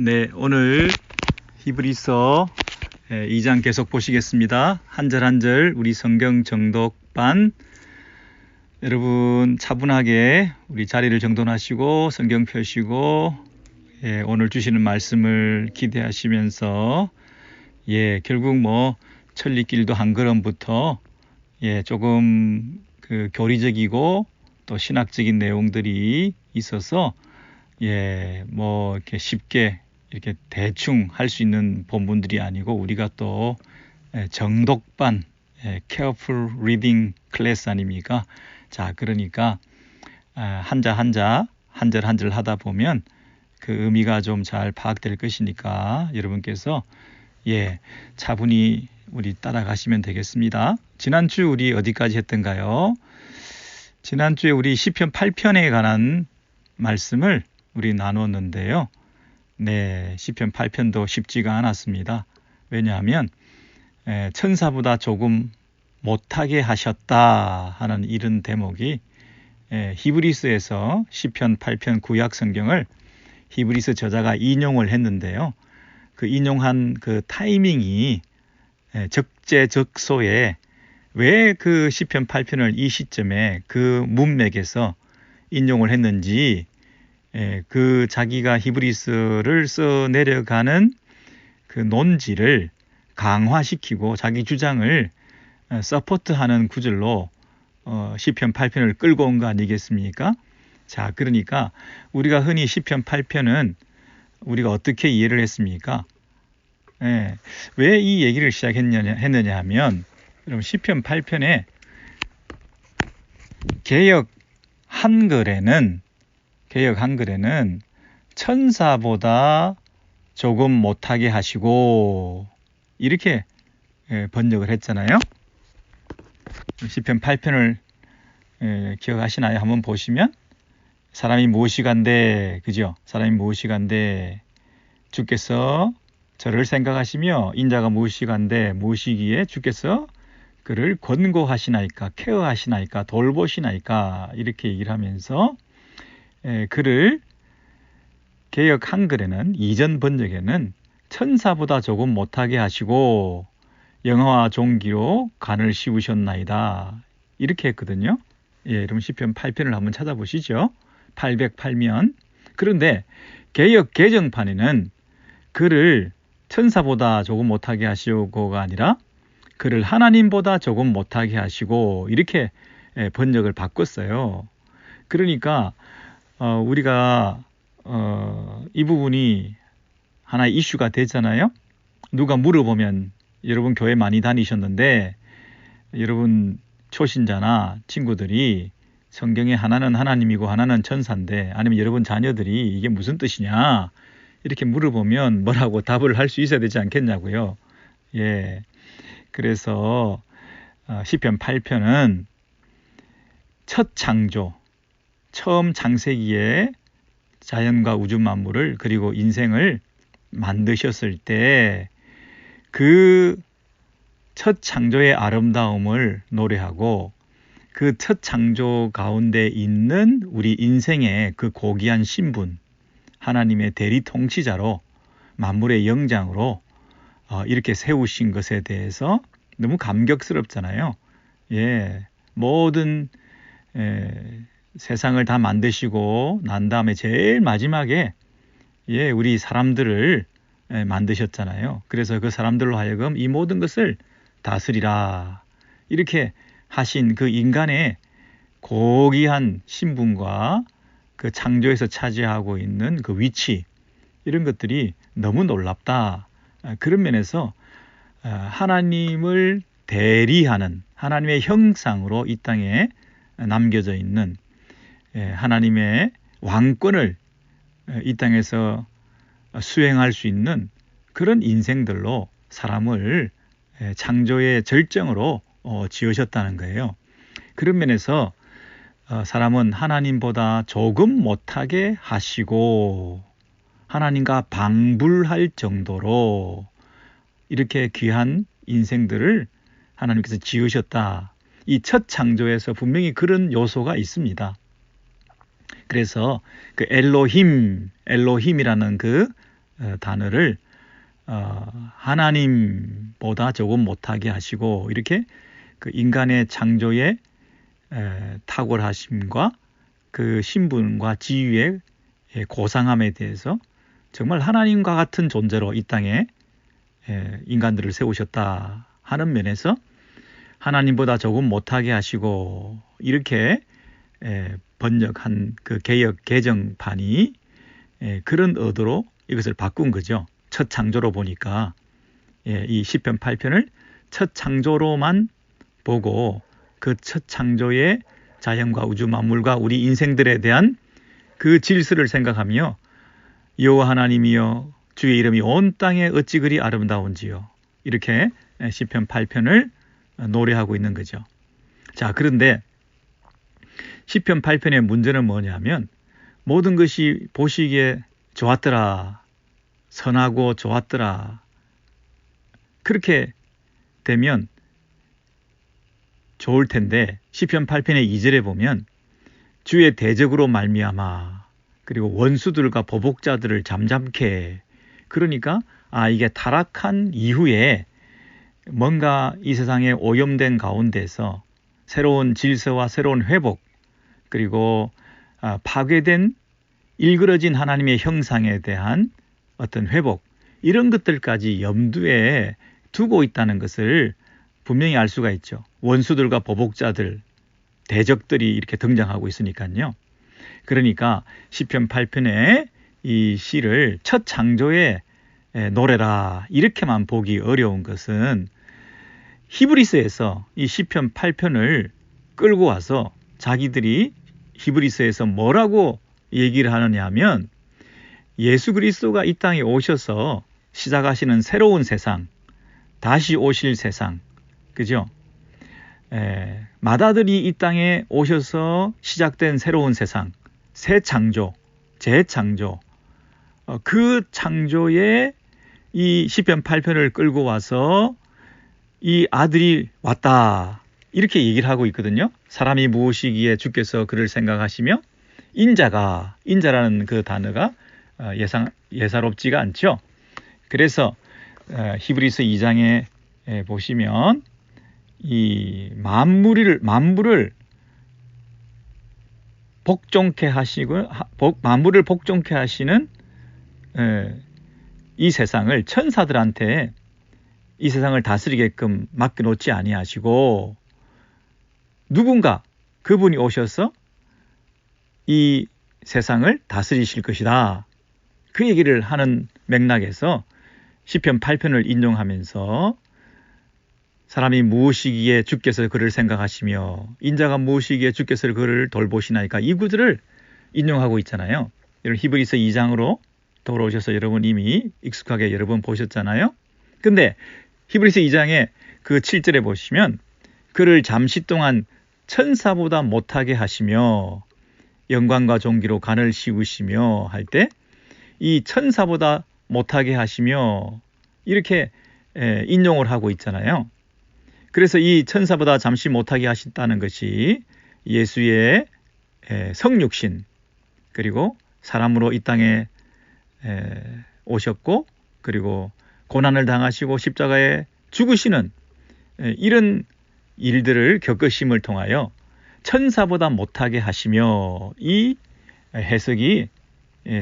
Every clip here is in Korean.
네, 오늘 히브리서 2장 계속 보시겠습니다. 한 절 한 절 우리 성경 정독반 여러분 차분하게 우리 자리를 정돈하시고 성경 펴시고 오늘 주시는 말씀을 기대하시면서 결국 천리길도 한 걸음부터 조금 그 교리적이고 또 신학적인 내용들이 있어서 이렇게 쉽게 이렇게 대충 할 수 있는 본문들이 아니고 우리가 또 정독반 careful reading class 아닙니까? 자, 그러니까 한자 한 절 한 절 하다 보면 그 의미가 좀 잘 파악될 것이니까 여러분께서 차분히 우리 따라가시면 되겠습니다. 지난주 우리 어디까지 했던가요? 지난주에 우리 시편 8편에 관한 말씀을 우리 나눴는데요. 시편 8편도 쉽지가 않았습니다. 왜냐하면 천사보다 조금 못하게 하셨다 하는 이런 대목이 히브리서에서 시편 8편 구약 성경을 히브리서 저자가 인용을 했는데요. 그 인용한 그 타이밍이 적재적소에 왜 그 시편 8편을 이 시점에 그 문맥에서 인용을 했는지 그 자기가 히브리서를 써 내려가는 그 논지를 강화시키고 자기 주장을 서포트하는 구절로 시편 8편을 끌고 온 거 아니겠습니까? 자, 그러니까 우리가 흔히 시편 8편은 우리가 어떻게 이해를 했습니까? 왜 이 얘기를 했느냐 하면 여러분 시편 8편에 개역 한글에는 천사보다 조금 못하게 하시고 이렇게 번역을 했잖아요. 시편 8편을 기억하시나요? 한번 보시면 사람이 무엇이간데 그죠? 사람이 무엇이간데 주께서 저를 생각하시며 인자가 무엇이간데 무엇이기에 주께서 그를 권고하시나이까 케어하시나이까 돌보시나이까 이렇게 얘기를 하면서 그를 개역 한글에는 이전 번역에는 천사보다 조금 못하게 하시고 영화와 종기로 간을 씌우셨나이다 이렇게 했거든요. 여러분 시편 8편을 한번 찾아보시죠. 808면 그런데 개역 개정판에는 그를 천사보다 조금 못하게 하시고가 아니라 그를 하나님보다 조금 못하게 하시고 이렇게 번역을 바꿨어요. 그러니까 우리가 이 부분이 하나의 이슈가 됐잖아요. 누가 물어보면 여러분 교회 많이 다니셨는데 여러분 초신자나 친구들이 성경에 하나는 하나님이고 하나는 천사인데 아니면 여러분 자녀들이 이게 무슨 뜻이냐 이렇게 물어보면 뭐라고 답을 할 수 있어야 되지 않겠냐고요. 그래서 시편 8편은 첫 창조 처음 창세기에 자연과 우주 만물을 그리고 인생을 만드셨을 때 그 첫 창조의 아름다움을 노래하고 그 첫 창조 가운데 있는 우리 인생의 그 고귀한 신분 하나님의 대리 통치자로 만물의 영장으로 이렇게 세우신 것에 대해서 너무 감격스럽잖아요. 모든 세상을 다 만드시고 난 다음에 제일 마지막에 우리 사람들을 만드셨잖아요. 그래서 그 사람들로 하여금 이 모든 것을 다스리라 이렇게 하신 그 인간의 고귀한 신분과 그 창조에서 차지하고 있는 그 위치 이런 것들이 너무 놀랍다. 그런 면에서 하나님을 대리하는 하나님의 형상으로 이 땅에 남겨져 있는 하나님의 왕권을 이 땅에서 수행할 수 있는 그런 인생들로 사람을 창조의 절정으로 지으셨다는 거예요. 그런 면에서 사람은 하나님보다 조금 못하게 하시고 하나님과 방불할 정도로 이렇게 귀한 인생들을 하나님께서 지으셨다. 이 첫 창조에서 분명히 그런 요소가 있습니다. 그래서 그 엘로힘이라는 그 단어를 하나님보다 조금 못하게 하시고 이렇게 그 인간의 창조의 탁월하심과 그 신분과 지위의 고상함에 대해서 정말 하나님과 같은 존재로 이 땅에 인간들을 세우셨다 하는 면에서 하나님보다 조금 못하게 하시고 이렇게 번역한 그 개역 개정판이 그런 의도로 이것을 바꾼 거죠. 첫 창조로 보니까 이 시편 8편을 첫 창조로만 보고 그 첫 창조의 자연과 우주 만물과 우리 인생들에 대한 그 질서를 생각하며 여호와 하나님이여 주의 이름이 온 땅에 어찌 그리 아름다운지요. 이렇게 시편 8편을 노래하고 있는 거죠. 자, 그런데 시편 8편의 문제는 뭐냐면 모든 것이 보시기에 좋았더라. 선하고 좋았더라. 그렇게 되면 좋을 텐데 시편 8편의 2절에 보면 주의 대적으로 말미암아 그리고 원수들과 보복자들을 잠잠케 해. 그러니까 이게 타락한 이후에 뭔가 이 세상에 오염된 가운데서 새로운 질서와 새로운 회복 그리고 파괴된 일그러진 하나님의 형상에 대한 어떤 회복 이런 것들까지 염두에 두고 있다는 것을 분명히 알 수가 있죠. 원수들과 보복자들, 대적들이 이렇게 등장하고 있으니까요. 그러니까 시편 8편의 이 시를 첫 창조의 노래라 이렇게만 보기 어려운 것은 히브리서에서 이 시편 8편을 끌고 와서 자기들이 히브리서에서 뭐라고 얘기를 하느냐 하면 예수 그리스도가 이 땅에 오셔서 시작하시는 새로운 세상, 다시 오실 세상, 그죠? 마다들이 이 땅에 오셔서 시작된 새로운 세상, 새 창조, 재창조, 그 창조에 이 시편 8편을 끌고 와서 이 아들이 왔다 이렇게 얘기를 하고 있거든요. 사람이 무엇이기에 주께서 그를 생각하시며 인자라는 그 단어가 예사롭지가 않죠. 그래서 히브리서 2장에 보시면 이 만물을 복종케 하시고 만물을 복종케 하시는 이 세상을 천사들한테 이 세상을 다스리게끔 맡겨놓지 아니하시고 누군가 그분이 오셔서 이 세상을 다스리실 것이다. 그 얘기를 하는 맥락에서 시편 8편을 인용하면서 사람이 무엇이기에 주께서 그를 생각하시며 인자가 무엇이기에 주께서 그를 돌보시나이까 이 구절을 인용하고 있잖아요. 이런 히브리서 2장으로 돌아오셔서 여러분 이미 익숙하게 여러 번 보셨잖아요. 근데 히브리서 2장의 그 7절에 보시면 그를 잠시 동안 천사보다 못하게 하시며 영광과 존귀로 간을 씌우시며 할 때 이 천사보다 못하게 하시며 이렇게 인용을 하고 있잖아요. 그래서 이 천사보다 잠시 못하게 하셨다는 것이 예수의 성육신 그리고 사람으로 이 땅에 오셨고 그리고 고난을 당하시고 십자가에 죽으시는 이런 일들을 겪으심을 통하여 천사보다 못하게 하시며 이 해석이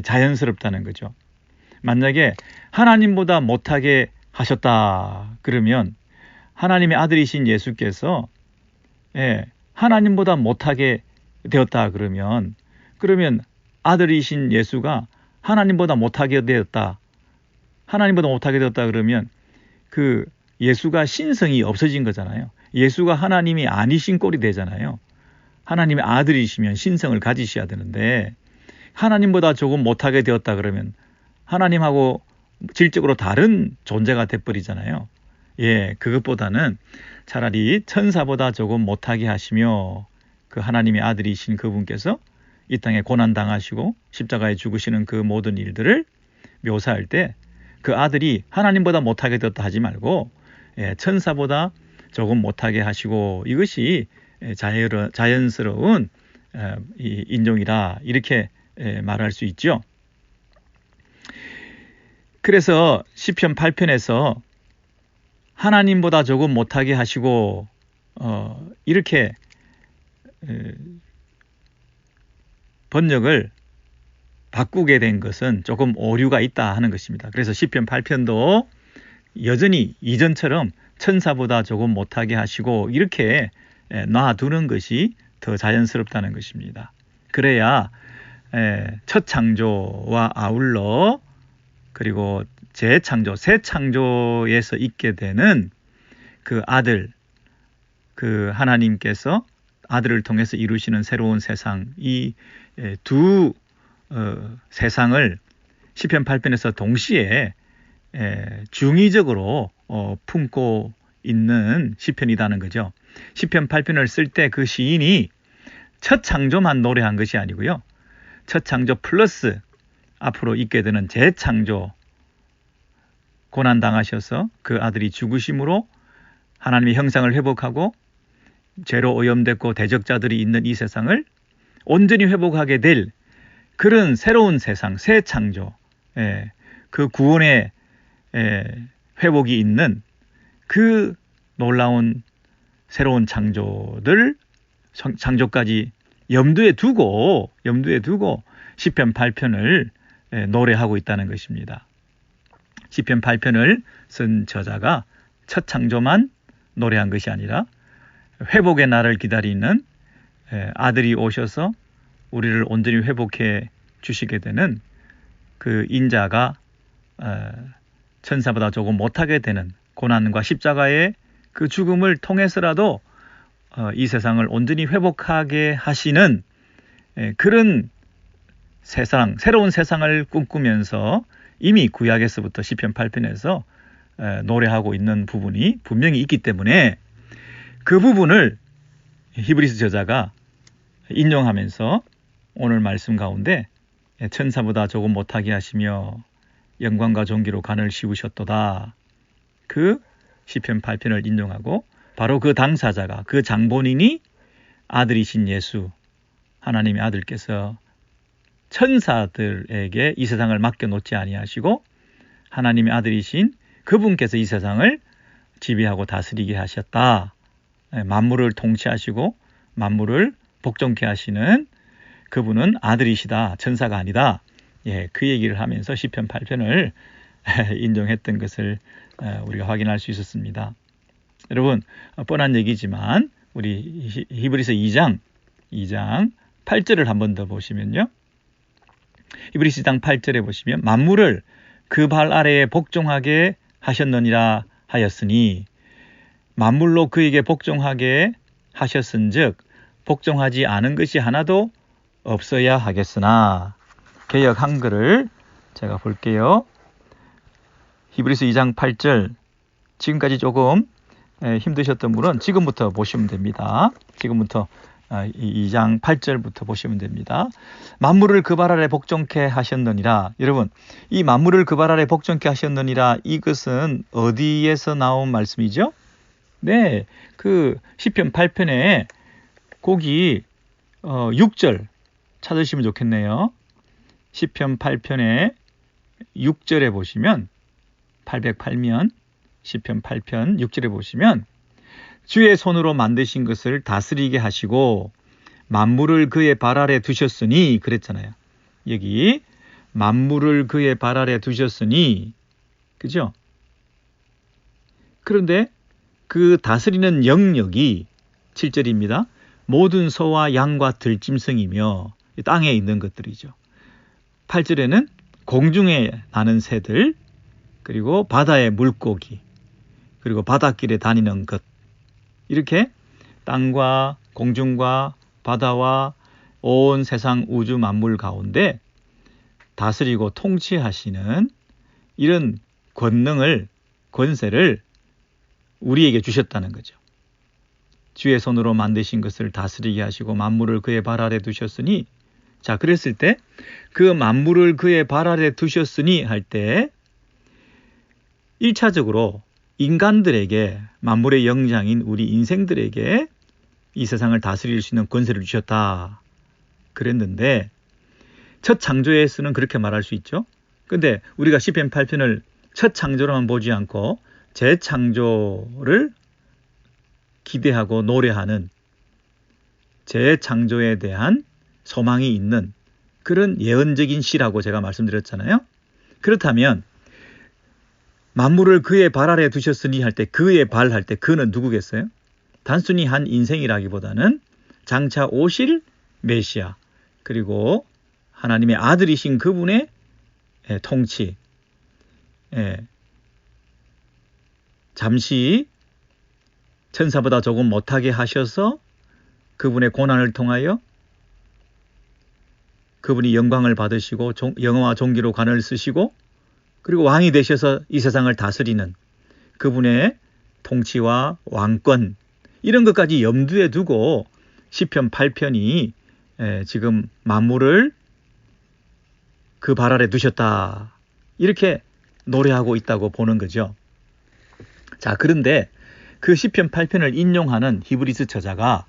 자연스럽다는 거죠. 만약에 하나님보다 못하게 하셨다 그러면 하나님의 아들이신 예수께서 하나님보다 못하게 되었다 그러면 아들이신 예수가 하나님보다 못하게 되었다. 하나님보다 못하게 되었다 그러면 그 예수가 신성이 없어진 거잖아요. 예수가 하나님이 아니신 꼴이 되잖아요. 하나님의 아들이시면 신성을 가지셔야 되는데 하나님보다 조금 못하게 되었다 그러면 하나님하고 질적으로 다른 존재가 돼버리잖아요. 그것보다는 차라리 천사보다 조금 못하게 하시며 그 하나님의 아들이신 그분께서 이 땅에 고난당하시고 십자가에 죽으시는 그 모든 일들을 묘사할 때 그 아들이 하나님보다 못하게 되었다 하지 말고 천사보다 조금 못하게 하시고 이것이 자연스러운 인종이라 이렇게 말할 수 있죠. 그래서 시편 8편에서 하나님보다 조금 못하게 하시고 이렇게 번역을 바꾸게 된 것은 조금 오류가 있다 하는 것입니다. 그래서 시편 8편도 여전히 이전처럼 천사보다 조금 못하게 하시고 이렇게 놔두는 것이 더 자연스럽다는 것입니다. 그래야 첫 창조와 아울러 그리고 재창조, 새 창조에서 있게 되는 그 아들, 그 하나님께서 아들을 통해서 이루시는 새로운 세상, 이 두 세상을 시편 8편에서 동시에 중의적으로 품고 있는 시편이라는 거죠. 시편 8편을 쓸 때 그 시인이 첫 창조만 노래한 것이 아니고요. 첫 창조 플러스 앞으로 있게 되는 재창조, 고난당하셔서 그 아들이 죽으심으로 하나님의 형상을 회복하고 죄로 오염됐고 대적자들이 있는 이 세상을 온전히 회복하게 될 그런 새로운 세상, 새 창조, 그 구원의 회복이 있는 그 놀라운 새로운 창조까지 염두에 두고 시편 8편을 노래하고 있다는 것입니다. 시편 8편을 쓴 저자가 첫 창조만 노래한 것이 아니라 회복의 날을 기다리는 아들이 오셔서 우리를 온전히 회복해 주시게 되는 그 인자가 천사보다 조금 못하게 되는 고난과 십자가의 그 죽음을 통해서라도 이 세상을 온전히 회복하게 하시는 그런 세상, 새로운 세상을 꿈꾸면서 이미 구약에서부터 시편 8편에서 노래하고 있는 부분이 분명히 있기 때문에 그 부분을 히브리서 저자가 인용하면서 오늘 말씀 가운데 천사보다 조금 못하게 하시며 영광과 존귀로 간을 씌우셨도다. 그 시편 8편을 인용하고 바로 그 당사자가, 그 장본인이 아들이신 예수, 하나님의 아들께서 천사들에게 이 세상을 맡겨놓지 아니하시고 하나님의 아들이신 그분께서 이 세상을 지배하고 다스리게 하셨다. 만물을 통치하시고 만물을 복종케 하시는 그분은 아들이시다. 천사가 아니다. 그 얘기를 하면서 시편 8편을 인정했던 것을 우리가 확인할 수 있었습니다. 여러분, 뻔한 얘기지만 우리 히브리서 2장 8절을 한 번 더 보시면요. 히브리서 2장 8절에 보시면 만물을 그 발 아래에 복종하게 하셨느니라 하였으니 만물로 그에게 복종하게 하셨은즉 복종하지 않은 것이 하나도 없어야 하겠으나. 개역 한글을 제가 볼게요. 히브리서 2장 8절, 지금까지 조금 힘드셨던 분은 지금부터 보시면 됩니다. 지금부터 2장 8절부터 보시면 됩니다. 만물을 그 발 아래 복종케 하셨느니라. 여러분, 이 만물을 그 발 아래 복종케 하셨느니라, 이것은 어디에서 나온 말씀이죠? 네, 그 시편 8편에 거기 6절 찾으시면 좋겠네요. 시편 8편에 6절에 보시면 808면 시편 8편 6절에 보시면 주의 손으로 만드신 것을 다스리게 하시고 만물을 그의 발 아래 두셨으니 그랬잖아요. 여기 만물을 그의 발 아래 두셨으니, 그죠? 그런데 그 다스리는 영역이 7절입니다. 모든 소와 양과 들짐승이며 땅에 있는 것들이죠. 8절에는 공중에 나는 새들, 그리고 바다의 물고기, 그리고 바닷길에 다니는 것, 이렇게 땅과 공중과 바다와 온 세상 우주 만물 가운데 다스리고 통치하시는 이런 권세를 우리에게 주셨다는 거죠. 주의 손으로 만드신 것을 다스리게 하시고 만물을 그의 발 아래 두셨으니, 자, 그랬을 때 그 만물을 그의 발 아래 두셨으니 할 때 1차적으로 인간들에게, 만물의 영장인 우리 인생들에게 이 세상을 다스릴 수 있는 권세를 주셨다 그랬는데, 첫 창조에서는 그렇게 말할 수 있죠. 근데 우리가 시편 8편을 첫 창조로만 보지 않고 재창조를 기대하고 노래하는, 재창조에 대한 소망이 있는 그런 예언적인 시라고 제가 말씀드렸잖아요. 그렇다면 만물을 그의 발 아래 두셨으니 할 때, 그의 발 할 때 그는 누구겠어요? 단순히 한 인생이라기보다는 장차 오실 메시아, 그리고 하나님의 아들이신 그분의 통치, 잠시 천사보다 조금 못하게 하셔서 그분의 고난을 통하여 그분이 영광을 받으시고 영어와 존귀로 관을 쓰시고 그리고 왕이 되셔서 이 세상을 다스리는 그분의 통치와 왕권, 이런 것까지 염두에 두고 시편 8편이 지금 만물을 그 발 아래 두셨다, 이렇게 노래하고 있다고 보는 거죠. 자, 그런데 그 시편 8편을 인용하는 히브리서 저자가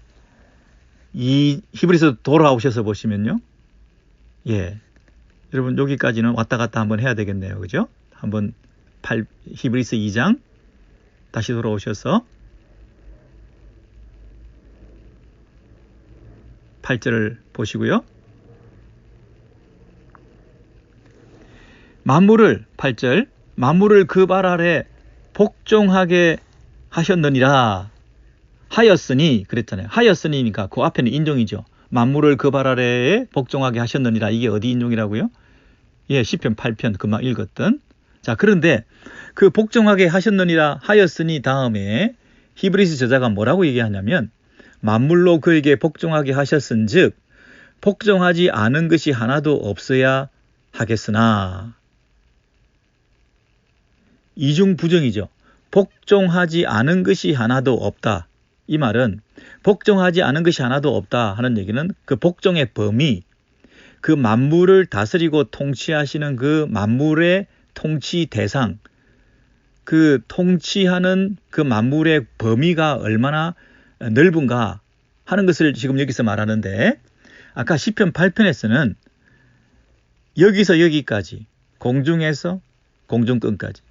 이 히브리서 돌아오셔서 보시면요, 여러분 여기까지는 왔다 갔다 한번 해야 되겠네요, 그죠? 한번 히브리서 2장 다시 돌아오셔서 8절을 보시고요. 만물을, 8절, 만물을 그 발 아래 복종하게 하셨느니라. 하였으니 그랬잖아요. 하였으니니까 그 앞에는 인종이죠. 만물을 그 발 아래에 복종하게 하셨느니라. 이게 어디 인종이라고요? 시편 8편 금방 읽었던. 자, 그런데 그 복종하게 하셨느니라 하였으니 다음에 히브리서 저자가 뭐라고 얘기하냐면, 만물로 그에게 복종하게 하셨은즉 복종하지 않은 것이 하나도 없어야 하겠으나. 이중 부정이죠. 복종하지 않은 것이 하나도 없다. 이 말은 복종하지 않은 것이 하나도 없다 하는 얘기는 그 복종의 범위, 그 만물을 다스리고 통치하시는 그 만물의 통치 대상, 그 통치하는 그 만물의 범위가 얼마나 넓은가 하는 것을 지금 여기서 말하는데, 아까 시편 8편에서는 여기서 여기까지, 공중에서 공중끝까지,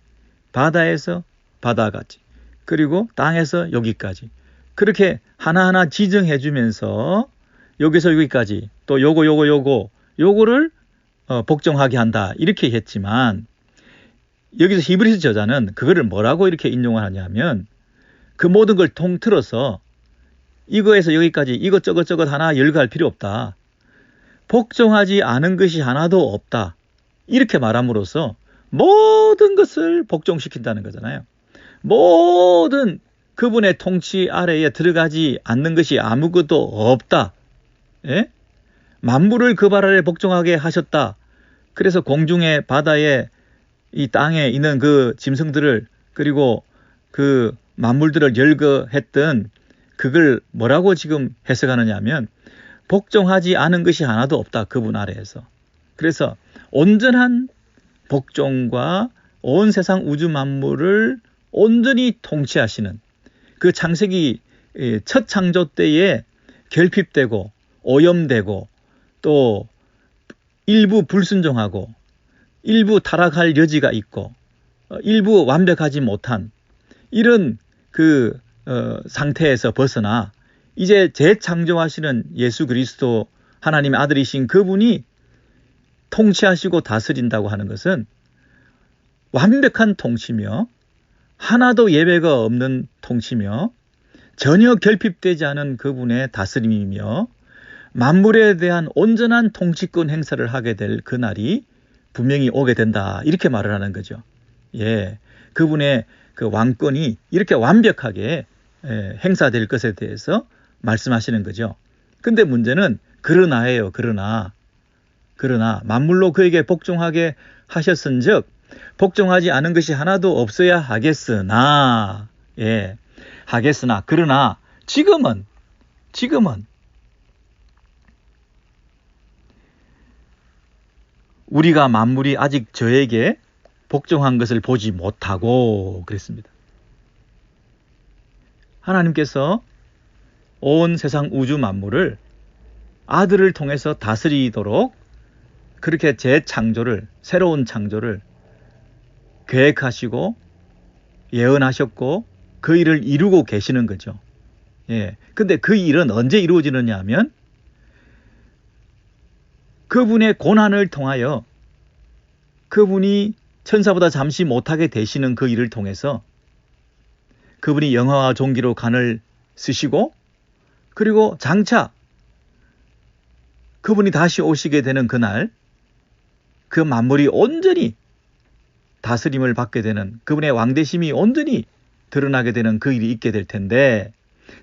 바다에서 바다까지, 그리고 땅에서 여기까지, 그렇게 하나하나 지정해 주면서 여기서 여기까지, 또 요거를 복종하게 한다, 이렇게 했지만, 여기서 히브리서 저자는 그거를 뭐라고 이렇게 인용을 하냐면, 그 모든 걸 통틀어서 이거에서 여기까지 이것저것 하나 열거할 필요 없다, 복종하지 않은 것이 하나도 없다, 이렇게 말함으로써 모든 것을 복종시킨다는 거잖아요. 모든 그분의 통치 아래에 들어가지 않는 것이 아무것도 없다. 만물을 그 발 아래 복종하게 하셨다. 그래서 공중에, 바다에, 이 땅에 있는 그 짐승들을, 그리고 그 만물들을 열거했던 그걸 뭐라고 지금 해석하느냐 하면, 복종하지 않은 것이 하나도 없다, 그분 아래에서. 그래서 온전한 복종과 온 세상 우주 만물을 온전히 통치하시는, 그 창세기 첫 창조 때에 결핍되고 오염되고 또 일부 불순종하고 일부 타락할 여지가 있고 일부 완벽하지 못한 이런 그 상태에서 벗어나 이제 재창조하시는 예수 그리스도 하나님의 아들이신 그분이 통치하시고 다스린다고 하는 것은 완벽한 통치며 하나도 예외가 없는 통치며 전혀 결핍되지 않은 그분의 다스림이며 만물에 대한 온전한 통치권 행사를 하게 될 그날이 분명히 오게 된다, 이렇게 말을 하는 거죠. 그분의 그 왕권이 이렇게 완벽하게 행사될 것에 대해서 말씀하시는 거죠. 근데 문제는 그러나예요. 그러나 만물로 그에게 복종하게 하셨은즉 복종하지 않은 것이 하나도 없어야 하겠으나, 하겠으나, 그러나 지금은 우리가 만물이 아직 저에게 복종한 것을 보지 못하고 그랬습니다. 하나님께서 온 세상 우주 만물을 아들을 통해서 다스리도록 그렇게 재창조를, 새로운 창조를 계획하시고 예언하셨고 그 일을 이루고 계시는 거죠. 예. 근데 그 일은 언제 이루어지느냐 하면 그분의 고난을 통하여 그분이 천사보다 잠시 못하게 되시는 그 일을 통해서 그분이 영화와 존귀로 간을 쓰시고 그리고 장차 그분이 다시 오시게 되는 그날 그 만물이 온전히 다스림을 받게 되는 그분의 왕대심이 온전히 드러나게 되는 그 일이 있게 될 텐데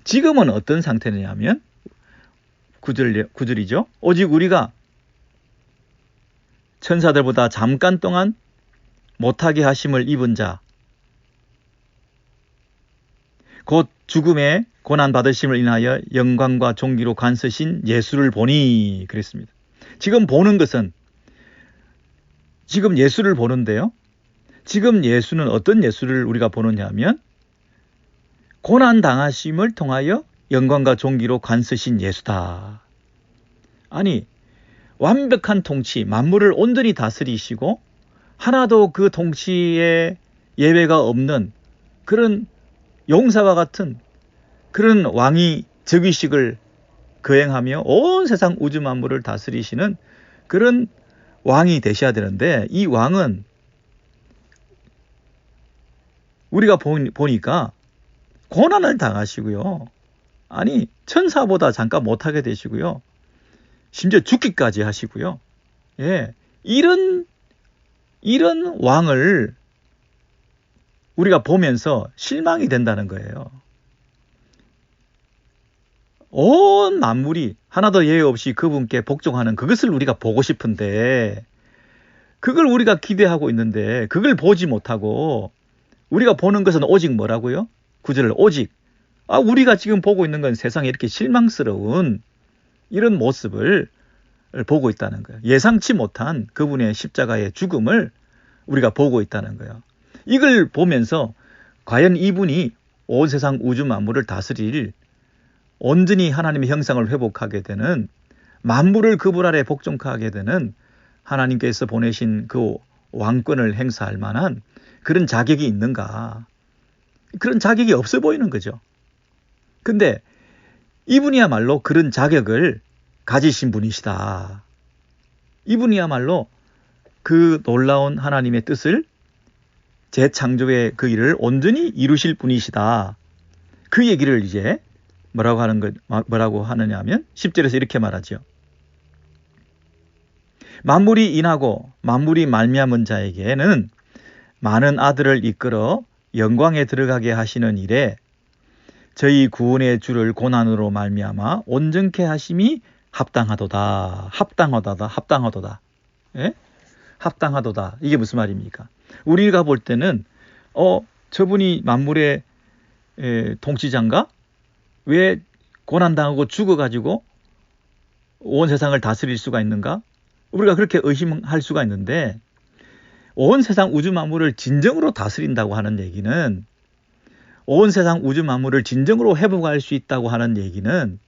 지금은 어떤 상태냐면 9절이죠. 오직 우리가 천사들보다 잠깐 동안 못하게 하심을 입은 자 곧 죽음의 고난받으심을 인하여 영광과 존귀로 관서신 예수를 보니 그랬습니다. 지금 보는 것은 지금 예수를 보는데요. 지금 예수는 어떤 예수를 우리가 보느냐 하면 고난당하심을 통하여 영광과 존귀로 관서신 예수다. 아니 완벽한 통치, 만물을 온전히 다스리시고 하나도 그 통치에 예외가 없는 그런 용사와 같은 그런 왕이 즉위식을 거행하며 온 세상 우주 만물을 다스리시는 그런 왕이 되셔야 되는데 이 왕은 우리가 보니까 고난을 당하시고요. 아니 천사보다 잠깐 못하게 되시고요. 심지어 죽기까지 하시고요. 예, 이런 왕을 우리가 보면서 실망이 된다는 거예요. 온 만물이 하나도 예외 없이 그분께 복종하는 그것을 우리가 보고 싶은데 그걸 우리가 기대하고 있는데 그걸 보지 못하고 우리가 보는 것은 오직 뭐라고요? 9절 오직 우리가 지금 보고 있는 건 세상에 이렇게 실망스러운 이런 모습을 보고 있다는 거예요. 예상치 못한 그분의 십자가의 죽음을 우리가 보고 있다는 거예요. 이걸 보면서 과연 이분이 온 세상 우주 만물을 다스릴 온전히 하나님의 형상을 회복하게 되는 만물을 그분 아래 복종하게 되는 하나님께서 보내신 그 왕권을 행사할 만한 그런 자격이 있는가? 그런 자격이 없어 보이는 거죠. 근데 이분이야말로 그런 자격을 가지신 분이시다. 이분이야말로 그 놀라운 하나님의 뜻을 재창조의 그 일을 온전히 이루실 분이시다. 그 얘기를 이제 뭐라고 하느냐 하면 10절에서 이렇게 말하죠. 만물이 인하고 만물이 말미암은 자에게는 많은 아들을 이끌어 영광에 들어가게 하시는 일에 저희 구원의 주를 고난으로 말미암아 온전케 하심이 합당하도다. 예? 합당하도다. 이게 무슨 말입니까? 우리가 볼 때는 저분이 만물의 통치자인가? 왜 고난당하고 죽어가지고 온 세상을 다스릴 수가 있는가? 우리가 그렇게 의심할 수가 있는데 온 세상 우주 만물을 진정으로 다스린다고 하는 얘기는 온 세상 우주 만물을 진정으로 회복할 수 있다고 하는 얘기는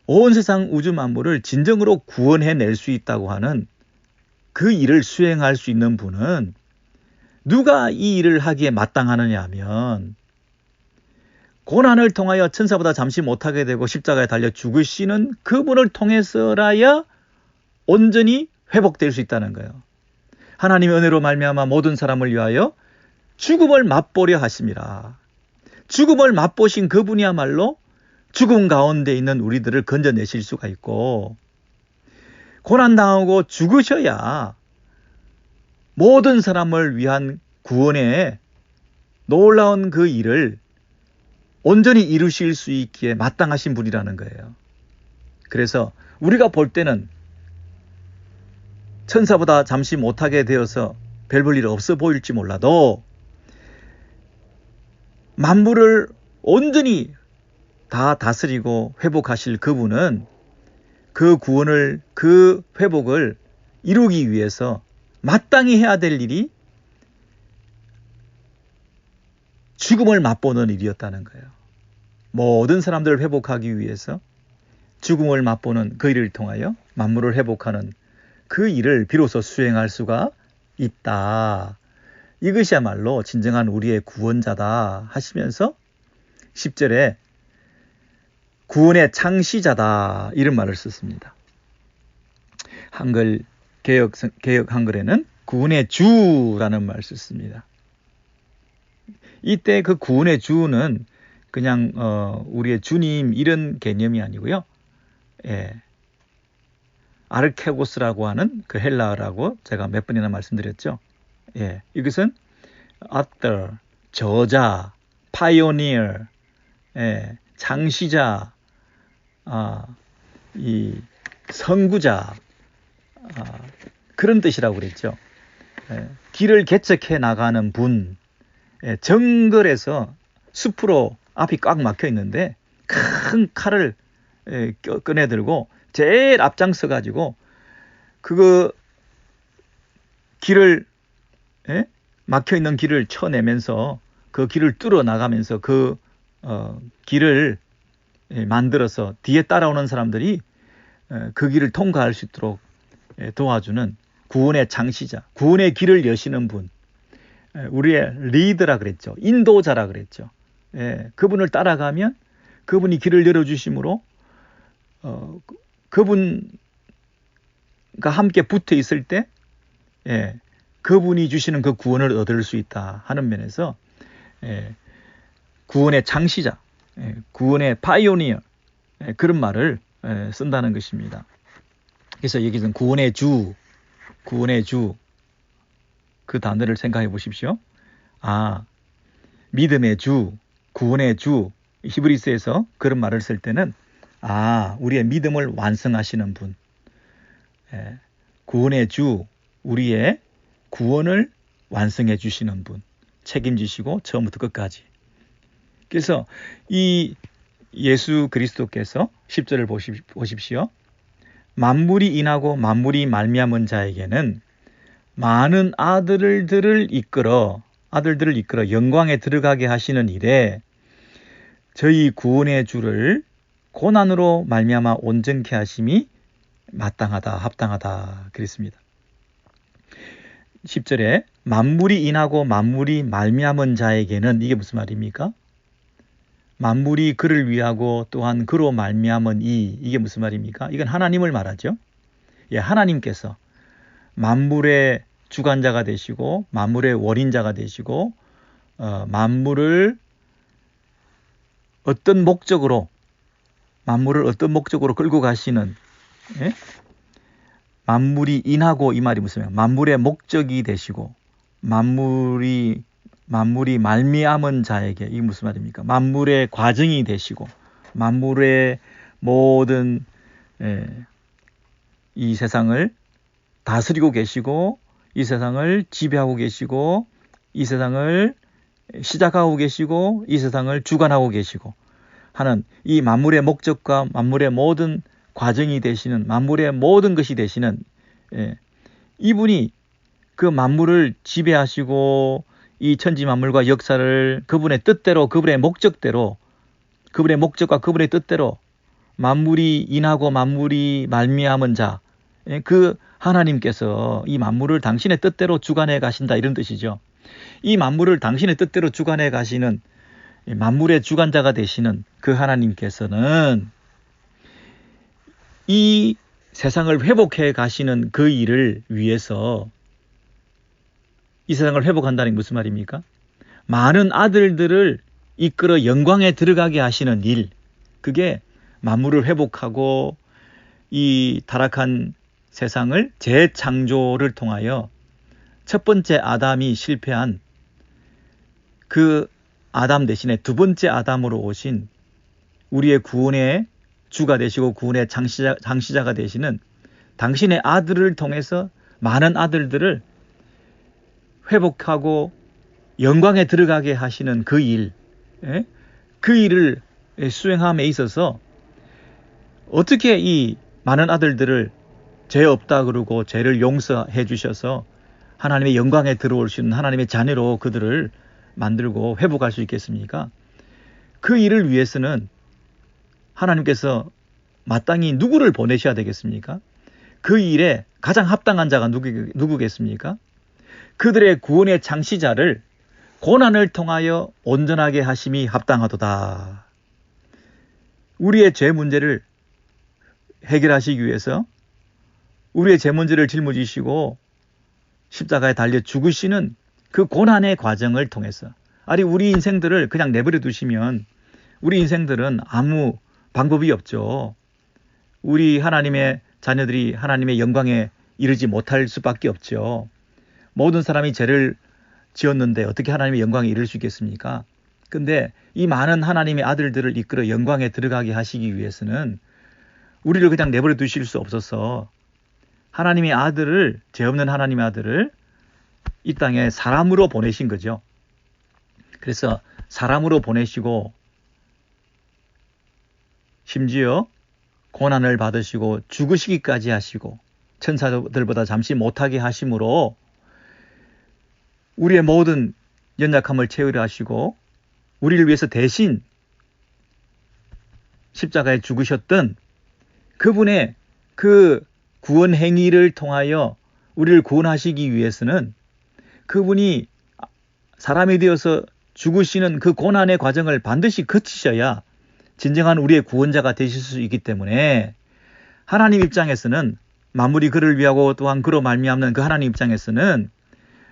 온 세상 우주 만물을 진정으로 구원해낼 수 있다고 하는 그 일을 수행할 수 있는 분은 누가 이 일을 하기에 마땅하느냐 하면 고난을 통하여 천사보다 잠시 못하게 되고 십자가에 달려 죽으시는 그분을 통해서라야 온전히 회복될 수 있다는 거예요. 하나님의 은혜로 말미암아 모든 사람을 위하여 죽음을 맛보려 하심이라. 죽음을 맛보신 그분이야말로 죽음 가운데 있는 우리들을 건져내실 수가 있고 고난당하고 죽으셔야 모든 사람을 위한 구원의 놀라운 그 일을 온전히 이루실 수 있기에 마땅하신 분이라는 거예요. 그래서 우리가 볼 때는 천사보다 잠시 못하게 되어서 별 볼 일 없어 보일지 몰라도 만물을 온전히 다 다스리고 회복하실 그분은 그 구원을, 그 회복을 이루기 위해서 마땅히 해야 될 일이 죽음을 맛보는 일이었다는 거예요. 모든 사람들을 회복하기 위해서 죽음을 맛보는 그 일을 통하여 만물을 회복하는 그 일을 비로소 수행할 수가 있다. 이것이야말로 진정한 우리의 구원자다 하시면서 10절에 구원의 창시자다 이런 말을 썼습니다. 한글 개혁 한글에는 구원의 주라는 말을 썼습니다. 이때 그 구원의 주는 그냥 우리의 주님 이런 개념이 아니고요. 아르케고스라고 하는 그 헬라어라고 제가 몇 번이나 말씀드렸죠. 이것은 author, 저자, pioneer, 창시자, 이 선구자 그런 뜻이라고 그랬죠. 길을 개척해 나가는 분, 정글에서 숲으로 앞이 꽉 막혀 있는데 큰 칼을 꺼내들고 제일 앞장서 가지고 그거 길을 막혀 있는 길을 쳐내면서 그 길을 뚫어 나가면서 그 길을 만들어서 뒤에 따라오는 사람들이 그 길을 통과할 수 있도록 도와주는 구원의 창시자, 구원의 길을 여시는 분, 우리의 리더라 그랬죠. 인도자라 그랬죠. 그분을 따라가면 그분이 길을 열어주심으로 그분과 함께 붙어 있을 때 그분이 주시는 그 구원을 얻을 수 있다 하는 면에서 구원의 창시자, 구원의 파이오니어 그런 말을 쓴다는 것입니다. 그래서 여기서는 구원의 주 그 단어를 생각해 보십시오. 믿음의 주, 구원의 주, 히브리서에서 그런 말을 쓸 때는 우리의 믿음을 완성하시는 분, 구원의 주, 우리의 구원을 완성해 주시는 분, 책임지시고 처음부터 끝까지. 그래서 이 예수 그리스도께서 10절을 보십시오. 만물이 인하고 만물이 말미암은 자에게는 많은 아들들을 이끌어 영광에 들어가게 하시는 일에 저희 구원의 주를 고난으로 말미암아 온전케 하심이 마땅하다, 합당하다 그랬습니다. 10절에 만물이 인하고 만물이 말미암은 자에게는 이게 무슨 말입니까? 만물이 그를 위하고 또한 그로 말미암은 이게 무슨 말입니까? 이건 하나님을 말하죠. 하나님께서 만물의 주관자가 되시고 만물의 원인자가 되시고 만물을 어떤 목적으로 끌고 가시는 만물이 인하고 이 말이 무슨 말이에요? 만물의 목적이 되시고 만물이 말미암은 자에게 이게 무슨 말입니까? 만물의 과정이 되시고 만물의 모든 이 세상을 다스리고 계시고 이 세상을 지배하고 계시고 이 세상을 시작하고 계시고 이 세상을 주관하고 계시고 하는 이 만물의 목적과 만물의 모든 과정이 되시는 만물의 모든 것이 되시는 이분이 그 만물을 지배하시고 이 천지 만물과 역사를 그분의 뜻대로 그분의 목적대로 그분의 목적과 그분의 뜻대로 만물이 인하고 만물이 말미암은 자 그 하나님께서 이 만물을 당신의 뜻대로 주관해 가신다 이런 뜻이죠. 이 만물을 당신의 뜻대로 주관해 가시는 만물의 주관자가 되시는 그 하나님께서는 이 세상을 회복해 가시는 그 일을 위해서 이 세상을 회복한다는 게 무슨 말입니까? 많은 아들들을 이끌어 영광에 들어가게 하시는 일, 그게 만물을 회복하고 이 타락한 세상을 재창조를 통하여 첫 번째 아담이 실패한 그 아담 대신에 두 번째 아담으로 오신 우리의 구원의 주가 되시고 구원의 창시자가 되시는 당신의 아들을 통해서 많은 아들들을 회복하고 영광에 들어가게 하시는 그 일, 그 일을 수행함에 있어서 어떻게 이 많은 아들들을 죄 없다 그러고 죄를 용서해 주셔서 하나님의 영광에 들어올 수 있는 하나님의 자녀로 그들을 만들고 회복할 수 있겠습니까? 그 일을 위해서는 하나님께서 마땅히 누구를 보내셔야 되겠습니까? 그 일에 가장 합당한 자가 누구겠습니까? 그들의 구원의 창시자를 고난을 통하여 온전하게 하심이 합당하도다. 우리의 죄 문제를 해결하시기 위해서 우리의 죄 문제를 짊어지시고 십자가에 달려 죽으시는 그 고난의 과정을 통해서, 아니 우리 인생들을 그냥 내버려 두시면 우리 인생들은 아무 방법이 없죠. 우리 하나님의 자녀들이 하나님의 영광에 이르지 못할 수밖에 없죠. 모든 사람이 죄를 지었는데 어떻게 하나님의 영광에 이를 수 있겠습니까? 근데 이 많은 하나님의 아들들을 이끌어 영광에 들어가게 하시기 위해서는 우리를 그냥 내버려 두실 수 없어서 하나님의 아들을, 죄 없는 하나님의 아들을 이 땅에 사람으로 보내신 거죠. 그래서 사람으로 보내시고 심지어 고난을 받으시고 죽으시기까지 하시고 천사들보다 잠시 못하게 하심으로 우리의 모든 연약함을 채우려 하시고 우리를 위해서 대신 십자가에 죽으셨던 그분의 그 구원 행위를 통하여 우리를 구원하시기 위해서는 그분이 사람이 되어서 죽으시는 그 고난의 과정을 반드시 거치셔야 진정한 우리의 구원자가 되실 수 있기 때문에 하나님 입장에서는 만물이 그를 위하고 또한 그로 말미암는 그 하나님 입장에서는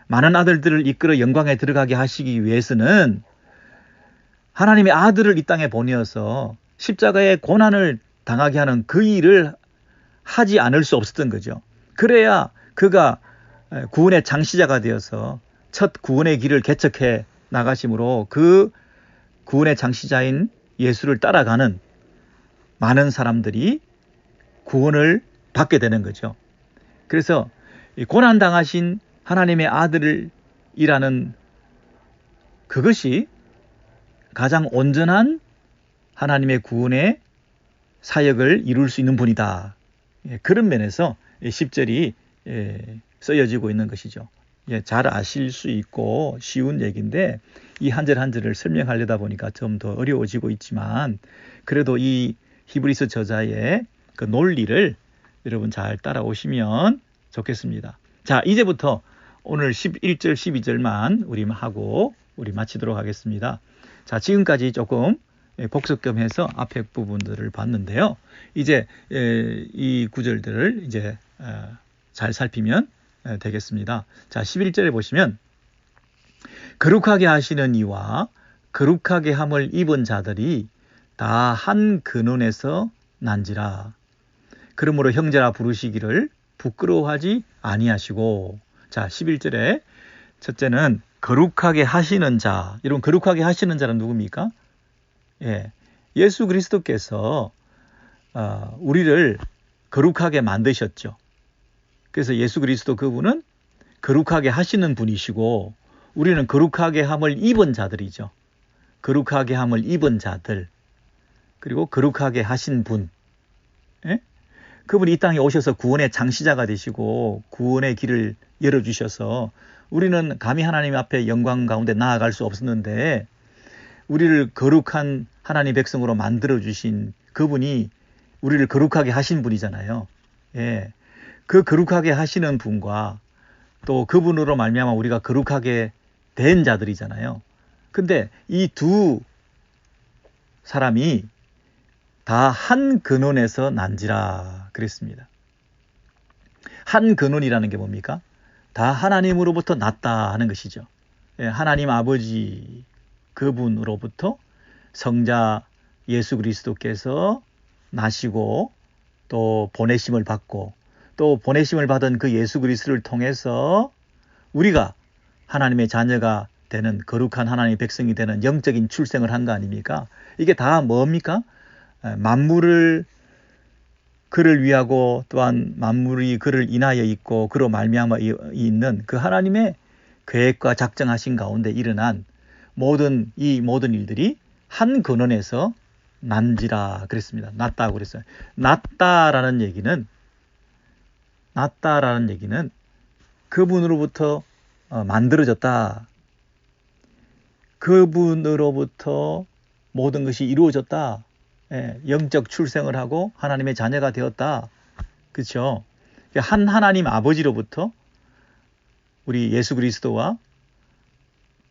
많은 아들들을 이끌어 영광에 들어가게 하시기 위해서는 하나님의 아들을 이 땅에 보내어서 십자가의 고난을 당하게 하는 그 일을 하지 않을 수 없었던 거죠. 그래야 그가 구원의 창시자가 되어서 첫 구원의 길을 개척해 나가심으로 그 구원의 창시자인 예수를 따라가는 많은 사람들이 구원을 받게 되는 거죠. 그래서 고난당하신 하나님의 아들이라는 그것이 가장 온전한 하나님의 구원의 사역을 이룰 수 있는 분이다. 그런 면에서 10절이 쓰여지고 있는 것이죠. 잘 아실 수 있고 쉬운 얘기인데 이 한 절 한 절을 설명하려다 보니까 좀 더 어려워지고 있지만 그래도 이 히브리서 저자의 그 논리를 여러분 잘 따라오시면 좋겠습니다. 자, 이제부터 오늘 11절 12절만 하고 우리 마치도록 하겠습니다. 자, 지금까지 조금 복습겸해서 앞에 부분들을 봤는데요. 이제 이 구절들을 이제 잘 살피면 되겠습니다. 자, 11절에 보시면 거룩하게 하시는 이와 거룩하게 함을 입은 자들이 다 한 근원에서 난지라. 그러므로 형제라 부르시기를 부끄러워하지 아니하시고. 자, 11절에 첫째는 거룩하게 하시는 자. 여러분, 거룩하게 하시는 자는 누굽니까? 예수 그리스도께서 우리를 거룩하게 만드셨죠. 그래서 예수 그리스도 그분은 거룩하게 하시는 분이시고 우리는 거룩하게 함을 입은 자들이죠. 거룩하게 함을 입은 자들. 그리고 거룩하게 하신 분. 그분이 이 땅에 오셔서 구원의 창시자가 되시고 구원의 길을 열어주셔서 우리는 감히 하나님 앞에 영광 가운데 나아갈 수 없었는데 우리를 거룩한 하나님 백성으로 만들어주신 그분이 우리를 거룩하게 하신 분이잖아요. 그 거룩하게 하시는 분과 또 그분으로 말미암아 우리가 거룩하게 된 자들이잖아요. 근데 이 두 사람이 다 한 근원에서 난지라 그랬습니다. 한 근원이라는 게 뭡니까? 다 하나님으로부터 났다 하는 것이죠. 하나님 아버지 그분으로부터 성자 예수 그리스도께서 나시고 또 보내심을 받고 또 보내심을 받은 그 예수 그리스도를 통해서 우리가 하나님의 자녀가 되는 거룩한 하나님의 백성이 되는 영적인 출생을 한 거 아닙니까? 이게 다 뭡니까? 만물을 그를 위하고 또한 만물이 그를 인하여 있고 그로 말미암아 있는 그 하나님의 계획과 작정하신 가운데 일어난 모든 일들이 한 근원에서 난지라 그랬습니다. 났다고 그랬어요. 났다라는 얘기는 그분으로부터 만들어졌다. 그분으로부터 모든 것이 이루어졌다. 영적 출생을 하고 하나님의 자녀가 되었다. 그렇죠? 한 하나님 아버지로부터 우리 예수 그리스도와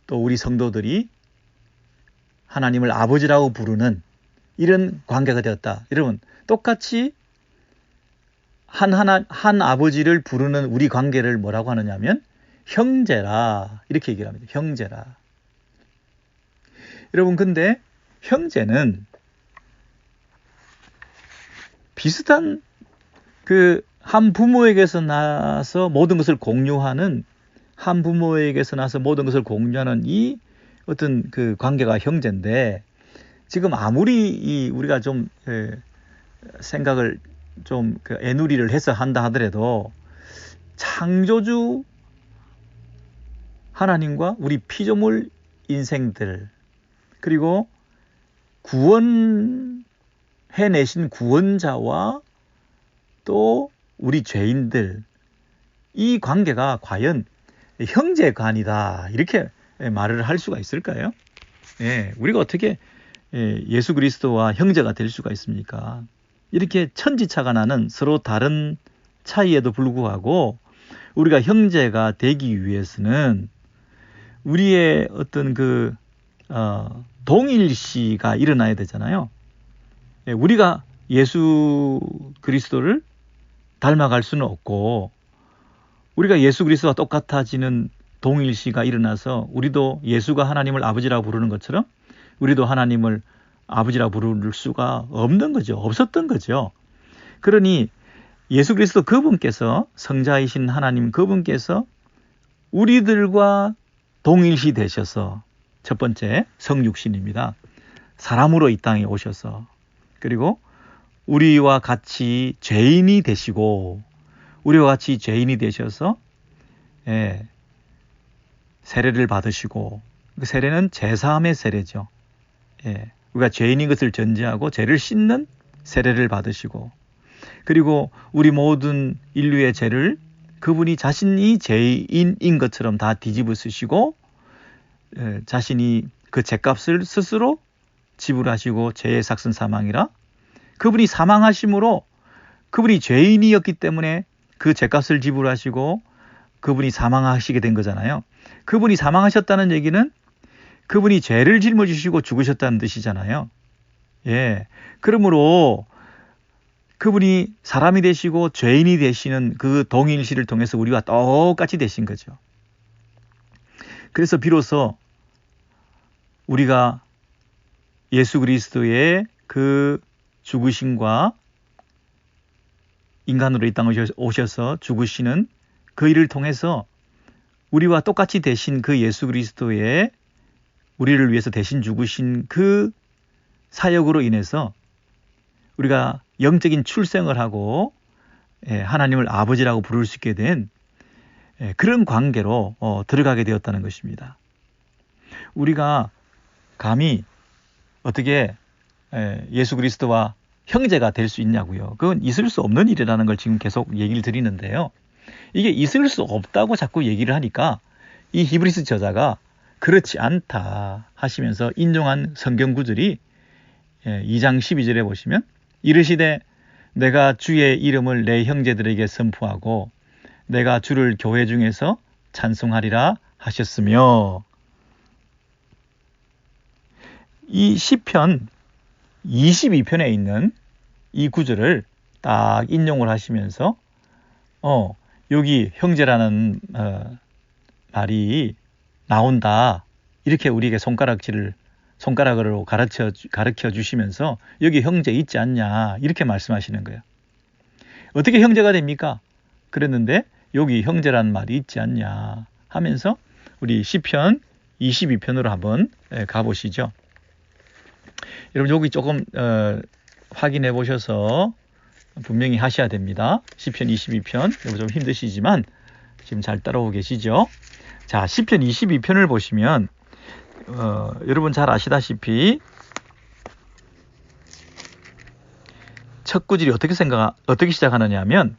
또 우리 성도들이 하나님을 아버지라고 부르는 이런 관계가 되었다. 여러분, 똑같이 한 아버지를 부르는 우리 관계를 뭐라고 하느냐면 형제라, 이렇게 얘기를 합니다. 형제라. 여러분, 근데 형제는 비슷한 한 부모에게서 나서 모든 것을 공유하는 이 어떤 그 관계가 형제인데, 지금 아무리 우리가 좀 생각을 좀 애누리를 해서 한다 하더라도 창조주 하나님과 우리 피조물 인생들, 그리고 구원해내신 구원자와 또 우리 죄인들, 이 관계가 과연 형제간이다, 이렇게 말을 할 수가 있을까요? 우리가 어떻게 예수 그리스도와 형제가 될 수가 있습니까? 이렇게 천지차가 나는 서로 다른 차이에도 불구하고 우리가 형제가 되기 위해서는 우리의 어떤 동일시가 일어나야 되잖아요. 우리가 예수 그리스도를 닮아갈 수는 없고, 우리가 예수 그리스도와 똑같아지는 동일시가 일어나서 우리도 예수가 하나님을 아버지라고 부르는 것처럼 우리도 하나님을 아버지라고 부를 수가 없는 거죠. 없었던 거죠. 그러니 예수 그리스도 그분께서, 성자이신 하나님 그분께서 우리들과 동일시 되셔서, 첫 번째 성육신입니다. 사람으로 이 땅에 오셔서, 그리고 우리와 같이 죄인이 되시고, 우리와 같이 죄인이 되셔서 세례를 받으시고, 그 세례는 제사함의 세례죠. 우리가 죄인인 것을 전제하고 죄를 씻는 세례를 받으시고, 그리고 우리 모든 인류의 죄를 그분이 자신이 죄인인 것처럼 다 뒤집어 쓰시고, 자신이 그 죄값을 스스로 지불하시고, 죄의 삭은 사망이라, 그분이 사망하심으로 그분이 죄인이었기 때문에 그 죄값을 지불하시고 그분이 사망하시게 된 거잖아요. 그분이 사망하셨다는 얘기는 그분이 죄를 짊어지시고 죽으셨다는 뜻이잖아요. 그러므로 그분이 사람이 되시고 죄인이 되시는 그 동일시를 통해서 우리와 똑같이 되신 거죠. 그래서 비로소 우리가 예수 그리스도의 그 죽으심과 인간으로 이 땅에 오셔서 죽으시는 그 일을 통해서 우리와 똑같이 되신 그 예수 그리스도의 우리를 위해서 대신 죽으신 그 사역으로 인해서 우리가 영적인 출생을 하고 하나님을 아버지라고 부를 수 있게 된 그런 관계로 들어가게 되었다는 것입니다. 우리가 감히 어떻게 예수 그리스도와 형제가 될 수 있냐고요. 그건 있을 수 없는 일이라는 걸 지금 계속 얘기를 드리는데요. 이게 있을 수 없다고 자꾸 얘기를 하니까 이 히브리서 저자가 그렇지 않다 하시면서 인용한 성경 구절이 2장 12절에 보시면, 이르시되 내가 주의 이름을 내 형제들에게 선포하고 내가 주를 교회 중에서 찬송하리라 하셨으며, 이 시편 22편에 있는 이 구절을 딱 인용을 하시면서 여기 형제라는 말이 나온다, 이렇게 우리에게 손가락으로 가르쳐 주시면서 여기 형제 있지 않냐, 이렇게 말씀하시는 거예요. 어떻게 형제가 됩니까? 그랬는데 여기 형제라는 말이 있지 않냐 하면서 우리 시편 22편으로 한번 가보시죠. 여러분 여기 조금 확인해 보셔서 분명히 하셔야 됩니다. 시편 22편, 여러분 좀 힘드시지만 지금 잘 따라오고 계시죠? 자, 시편 22편을 보시면 여러분 잘 아시다시피 첫 구절이 어떻게 시작하느냐 하면,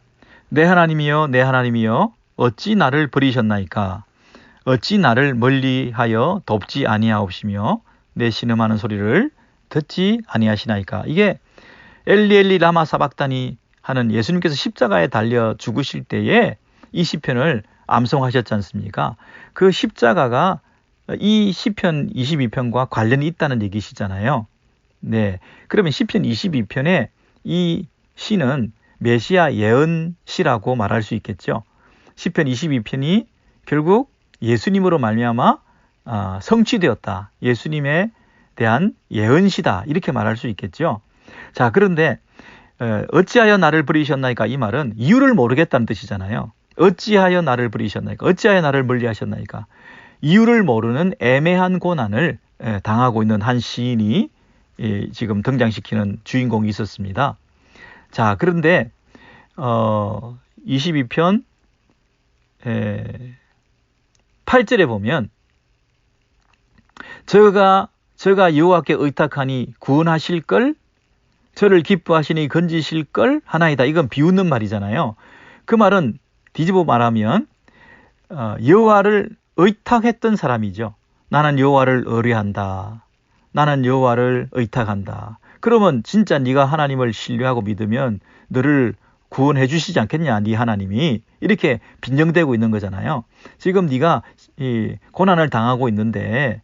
내 하나님이여 내 하나님이여 어찌 나를 버리셨나이까, 어찌 나를 멀리하여 돕지 아니하옵시며 내 신음하는 소리를 듣지 아니하시나이까. 이게 엘리 엘리 라마 사박다니 하는 예수님께서 십자가에 달려 죽으실 때에 이 시편을 암송하셨지 않습니까? 그 십자가가 이 시편 22편과 관련이 있다는 얘기시잖아요. 네. 그러면 시편 22편에 이 시는 메시아 예언시라고 말할 수 있겠죠. 시편 22편이 결국 예수님으로 말미암아 성취되었다. 예수님에 대한 예언시다. 이렇게 말할 수 있겠죠. 자, 그런데 어찌하여 나를 버리셨나이까? 이 말은 이유를 모르겠다는 뜻이잖아요. 어찌하여 나를 버리셨나이까? 어찌하여 나를 멀리하셨나이까? 이유를 모르는 애매한 고난을 당하고 있는 한 시인이 지금 등장시키는 주인공이 있었습니다. 자, 그런데 22편 8절에 보면 저가 여호와께 의탁하니 구원하실 걸, 저를 기뻐하시니 건지실 걸 하나이다. 이건 비웃는 말이잖아요. 그 말은 뒤집어 말하면 여호와를 의탁했던 사람이죠. 나는 여호와를 의뢰한다. 나는 여호와를 의탁한다. 그러면 진짜 네가 하나님을 신뢰하고 믿으면 너를 구원해 주시지 않겠냐, 네 하나님이. 이렇게 빈정대고 있는 거잖아요. 지금 네가 이 고난을 당하고 있는데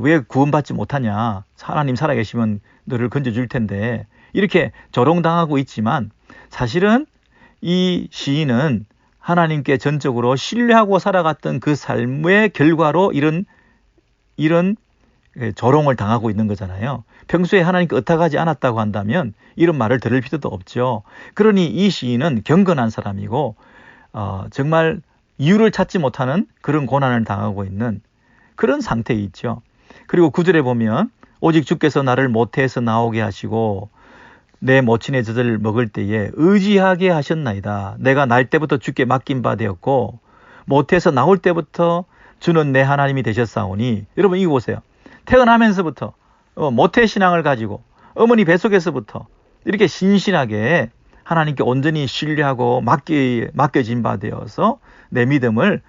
왜 구원받지 못하냐. 하나님 살아계시면 너를 건져줄 텐데. 이렇게 조롱당하고 있지만 사실은 이 시인은 하나님께 전적으로 신뢰하고 살아갔던 그 삶의 결과로 이런 조롱을 당하고 있는 거잖아요. 평소에 하나님께 의탁하지 않았다고 한다면 이런 말을 들을 필요도 없죠. 그러니 이 시인은 경건한 사람이고 정말 이유를 찾지 못하는 그런 고난을 당하고 있는 그런 상태에 있죠. 그리고 9절에 보면 오직 주께서 나를 모태에서 나오게 하시고 내 모친의 젖을 먹을 때에 의지하게 하셨나이다. 내가 날 때부터 주께 맡긴 바 되었고 모태에서 나올 때부터 주는 내 하나님이 되셨사오니. 여러분 이거 보세요. 태어나면서부터 모태 신앙을 가지고 어머니 뱃속에서부터 이렇게 신실하게 하나님께 온전히 신뢰하고 맡겨진 바 되어서 내 믿음을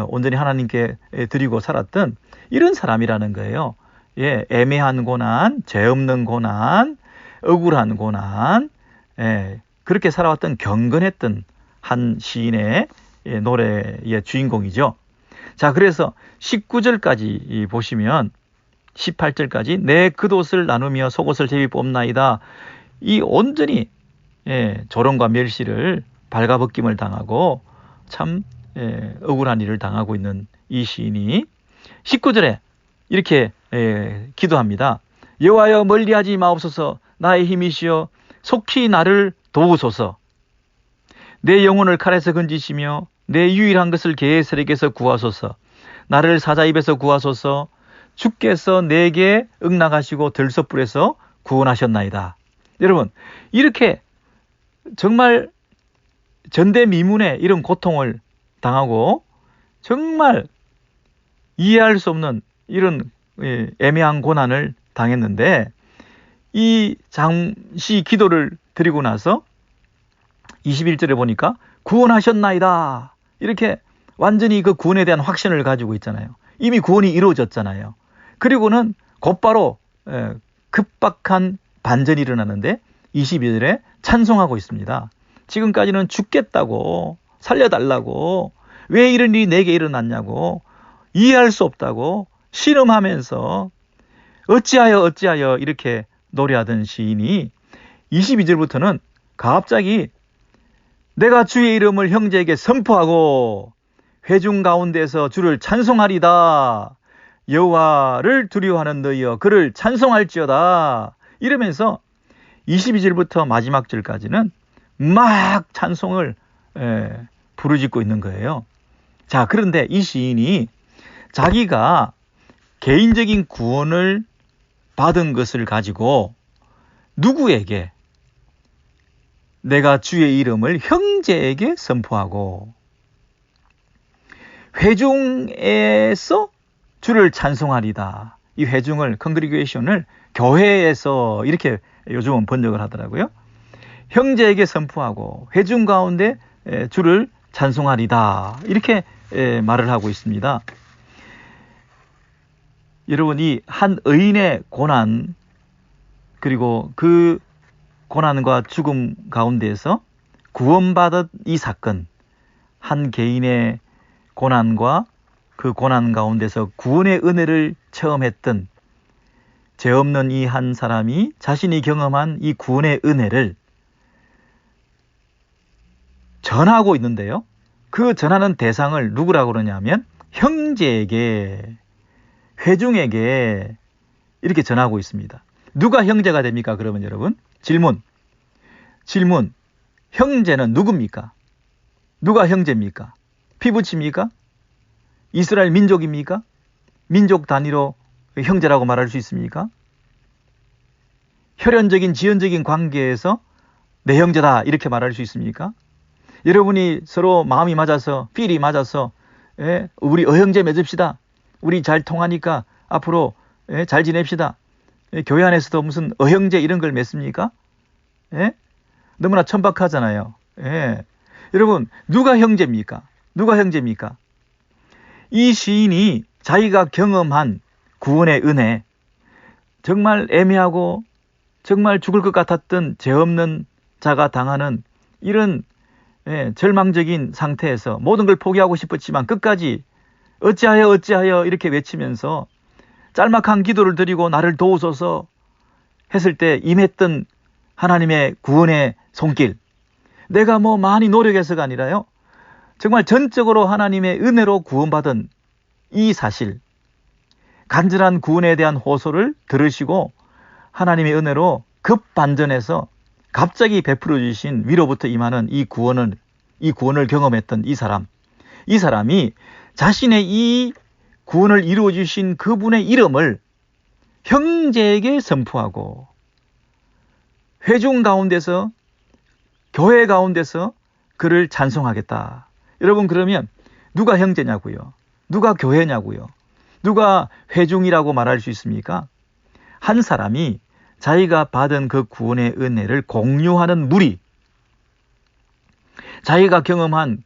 온전히 하나님께 드리고 살았던 이런 사람이라는 거예요. 예, 애매한 고난, 죄 없는 고난, 억울한 고난, 그렇게 살아왔던 경건했던 한 시인의 노래의 주인공이죠. 자, 그래서 19절까지 보시면 18절까지 내 겉옷을 나누며 속옷을 제비 뽑나이다. 이 온전히 조롱과 멸시를 발가벗김을 당하고 참 억울한 일을 당하고 있는 이 시인이 19절에 이렇게 기도합니다. 여호와여 멀리하지 마옵소서. 나의 힘이시여 속히 나를 도우소서. 내 영혼을 칼에서 건지시며 내 유일한 것을 개의 세력에서 구하소서. 나를 사자 입에서 구하소서. 주께서 내게 응낙하시고 들소불에서 구원하셨나이다. 여러분 이렇게 정말 전대미문의 이런 고통을 당하고 정말 이해할 수 없는 이런 애매한 고난을 당했는데 이 잠시 기도를 드리고 나서 21절에 보니까 구원하셨나이다. 이렇게 완전히 그 구원에 대한 확신을 가지고 있잖아요. 이미 구원이 이루어졌잖아요. 그리고는 곧바로 급박한 반전이 일어나는데 22절에 찬송하고 있습니다. 지금까지는 죽겠다고 살려달라고 왜 이런 일이 내게 일어났냐고 이해할 수 없다고 신음하면서 어찌하여 이렇게 노래하던 시인이 22절부터는 갑자기 내가 주의 이름을 형제에게 선포하고 회중 가운데서 주를 찬송하리다. 여호와를 두려워하는 너희여 그를 찬송할지어다. 이러면서 22절부터 마지막 절까지는 막 찬송을 부르짖고 있는 거예요. 자, 그런데 이 시인이 자기가 개인적인 구원을 받은 것을 가지고 누구에게 내가 주의 이름을 형제에게 선포하고 회중에서 주를 찬송하리다. 이 회중을 컨그리게이션을 교회에서 이렇게 요즘은 번역을 하더라고요. 형제에게 선포하고 회중 가운데 주를 찬송하리다. 이렇게 말을 하고 있습니다. 여러분 이 한 의인의 고난 그리고 그 고난과 죽음 가운데에서 구원받은 이 사건, 한 개인의 고난과 그 고난 가운데서 구원의 은혜를 체험했던 죄 없는 이 한 사람이 자신이 경험한 이 구원의 은혜를 전하고 있는데요. 그 전하는 대상을 누구라고 그러냐면 형제에게, 회중에게 이렇게 전하고 있습니다. 누가 형제가 됩니까? 그러면 여러분 질문. 형제는 누굽니까? 누가 형제입니까? 피부치입니까? 이스라엘 민족입니까? 민족 단위로 형제라고 말할 수 있습니까? 혈연적인 지연적인 관계에서 내 형제다 이렇게 말할 수 있습니까? 여러분이 서로 마음이 맞아서 필이 맞아서 우리 어형제 맺읍시다. 우리 잘 통하니까 앞으로 잘 지냅시다. 교회 안에서도 무슨 어형제 이런 걸 맺습니까? 너무나 천박하잖아요. 여러분 누가 형제입니까? 누가 형제입니까? 이 시인이 자기가 경험한 구원의 은혜, 정말 애매하고 정말 죽을 것 같았던 죄 없는 자가 당하는 이런 절망적인 상태에서 모든 걸 포기하고 싶었지만 끝까지 어찌하여 이렇게 외치면서 짤막한 기도를 드리고 나를 도우소서 했을 때 임했던 하나님의 구원의 손길, 내가 뭐 많이 노력해서가 아니라요, 정말 전적으로 하나님의 은혜로 구원받은 이 사실, 간절한 구원에 대한 호소를 들으시고 하나님의 은혜로 급반전해서 갑자기 베풀어 주신 위로부터 임하는 이 구원을 경험했던 이 사람이 자신의 이 구원을 이루어 주신 그분의 이름을 형제에게 선포하고 회중 가운데서, 교회 가운데서 그를 찬송하겠다. 여러분, 그러면 누가 형제냐고요? 누가 교회냐고요? 누가 회중이라고 말할 수 있습니까? 한 사람이 자기가 받은 그 구원의 은혜를 공유하는 무리, 자기가 경험한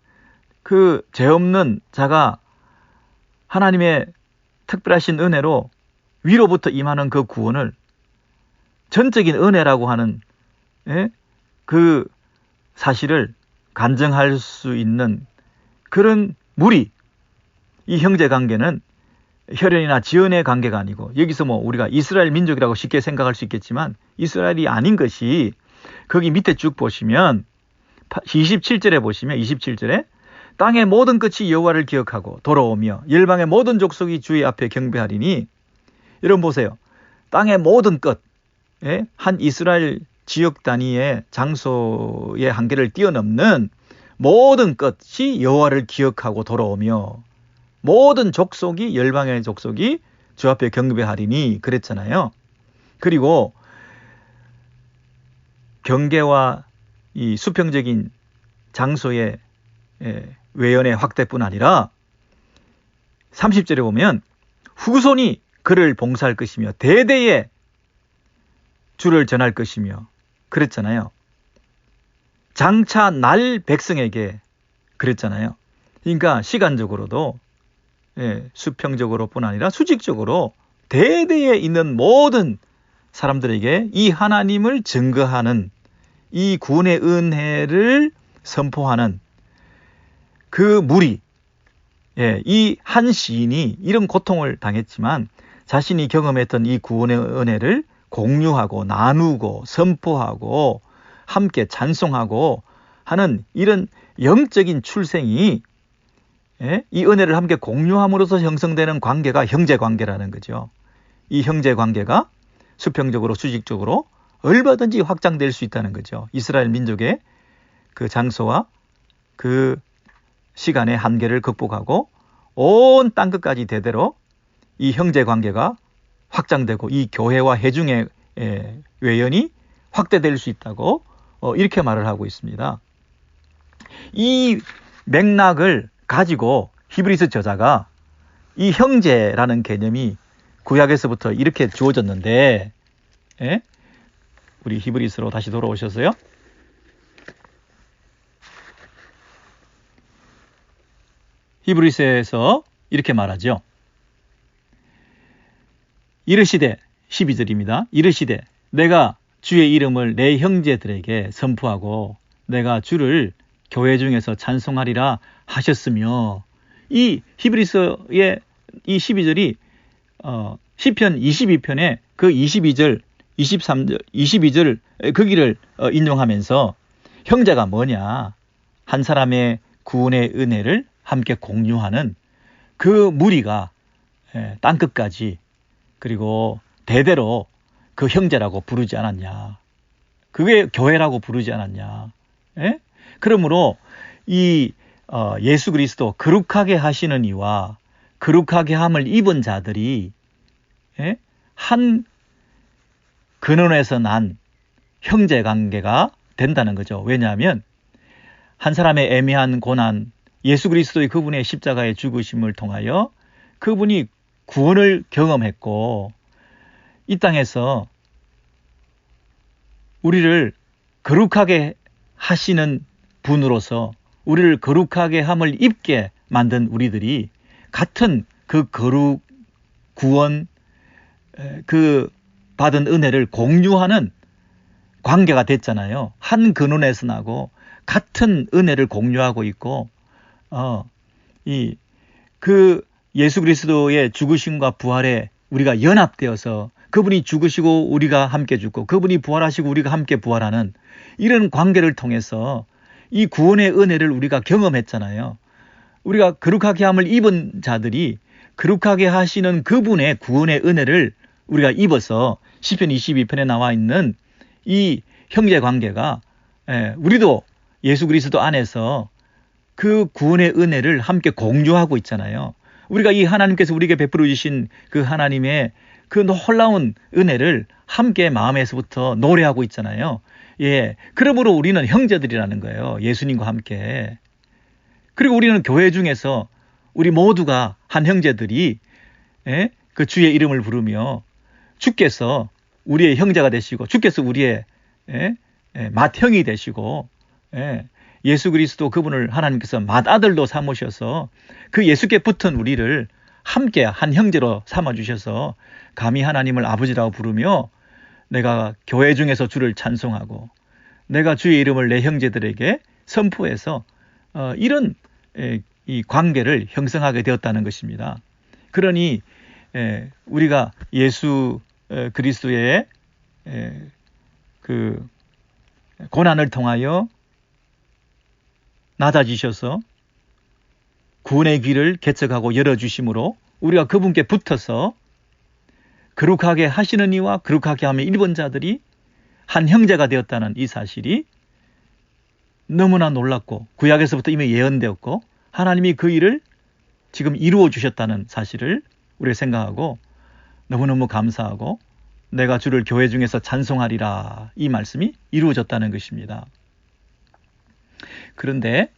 그 죄 없는 자가 하나님의 특별하신 은혜로 위로부터 임하는 그 구원을 전적인 은혜라고 하는 그 사실을 간증할 수 있는 그런 무리, 이 형제 관계는 혈연이나 지연의 관계가 아니고, 여기서 뭐 우리가 이스라엘 민족이라고 쉽게 생각할 수 있겠지만 이스라엘이 아닌 것이, 거기 밑에 쭉 보시면 27절에 보시면 27절에 땅의 모든 끝이 여호와를 기억하고 돌아오며 열방의 모든 족속이 주의 앞에 경배하리니, 여러분 보세요. 땅의 모든 끝, 한 이스라엘 지역 단위의 장소의 한계를 뛰어넘는 모든 것이 여호와를 기억하고 돌아오며 모든 족속이, 열방의 족속이 주 앞에 경배하리니 그랬잖아요. 그리고 경계와 이 수평적인 장소의 외연의 확대뿐 아니라 30절에 보면 후손이 그를 봉사할 것이며 대대에 주를 전할 것이며 그랬잖아요. 장차 날 백성에게 그랬잖아요. 그러니까 시간적으로도 수평적으로뿐 아니라 수직적으로 대대에 있는 모든 사람들에게 이 하나님을 증거하는, 이 구원의 은혜를 선포하는 그 무리, 이 한 시인이 이런 고통을 당했지만 자신이 경험했던 이 구원의 은혜를 공유하고 나누고 선포하고 함께 찬송하고 하는 이런 영적인 출생이, 이 은혜를 함께 공유함으로써 형성되는 관계가 형제관계라는 거죠. 이 형제관계가 수평적으로 수직적으로 얼마든지 확장될 수 있다는 거죠. 이스라엘 민족의 그 장소와 그 시간의 한계를 극복하고 온 땅끝까지 대대로 이 형제관계가 확장되고 이 교회와 회중의 외연이 확대될 수 있다고 이렇게 말을 하고 있습니다. 이 맥락을 가지고 히브리서 저자가 이 형제라는 개념이 구약에서부터 이렇게 주어졌는데, 우리 히브리서로 다시 돌아오셔서요. 히브리서에서 이렇게 말하죠. 이르시되, 12절입니다. 이르시되 내가 주의 이름을 내 형제들에게 선포하고 내가 주를 교회 중에서 찬송하리라 하셨으며, 이 히브리서의 이 12절이 시편 22편의 그 22절, 23절, 22절 거기를 인용하면서 형제가 뭐냐? 한 사람의 구원의 은혜를 함께 공유하는 그 무리가 땅끝까지 그리고 대대로 그 형제라고 부르지 않았냐? 그게 교회라고 부르지 않았냐? 그러므로 이 예수 그리스도 거룩하게 하시는 이와 거룩하게 함을 입은 자들이 한 근원에서 난 형제 관계가 된다는 거죠. 왜냐하면 한 사람의 애매한 고난, 예수 그리스도의 그분의 십자가의 죽으심을 통하여 그분이 구원을 경험했고, 이 땅에서 우리를 거룩하게 하시는 분으로서 우리를 거룩하게 함을 입게 만든 우리들이 같은 그 거룩, 구원, 그 받은 은혜를 공유하는 관계가 됐잖아요. 한 근원에서 나고 같은 은혜를 공유하고 있고, 그 예수 그리스도의 죽으심과 부활에 우리가 연합되어서 그분이 죽으시고 우리가 함께 죽고 그분이 부활하시고 우리가 함께 부활하는 이런 관계를 통해서 이 구원의 은혜를 우리가 경험했잖아요. 우리가 거룩하게 함을 입은 자들이 거룩하게 하시는 그분의 구원의 은혜를 우리가 입어서 시편 22편에 나와 있는 이 형제 관계가 우리도 예수 그리스도 안에서 그 구원의 은혜를 함께 공유하고 있잖아요. 우리가 이 하나님께서 우리에게 베풀어 주신 그 하나님의 그 놀라운 은혜를 함께 마음에서부터 노래하고 있잖아요. 그러므로 우리는 형제들이라는 거예요. 예수님과 함께. 그리고 우리는 교회 중에서 우리 모두가 한 형제들이 그 주의 이름을 부르며 주께서 우리의 형제가 되시고 주께서 우리의 맏형이 되시고 예수 그리스도 그분을 하나님께서 맏아들도 삼으셔서 그 예수께 붙은 우리를 함께 한 형제로 삼아주셔서 감히 하나님을 아버지라고 부르며 내가 교회 중에서 주를 찬송하고 내가 주의 이름을 내 형제들에게 선포해서 이런 이 관계를 형성하게 되었다는 것입니다. 그러니 우리가 예수 그리스도의 그 고난을 통하여 낮아지셔서 구원의 길을 개척하고 열어주심으로 우리가 그분께 붙어서 거룩하게 하시는 이와 거룩하게 하며 일본 자들이 한 형제가 되었다는 이 사실이 너무나 놀랍고 구약에서부터 이미 예언되었고 하나님이 그 일을 지금 이루어 주셨다는 사실을 우리가 생각하고 너무너무 감사하고 내가 주를 교회 중에서 찬송하리라 이 말씀이 이루어졌다는 것입니다. 그런데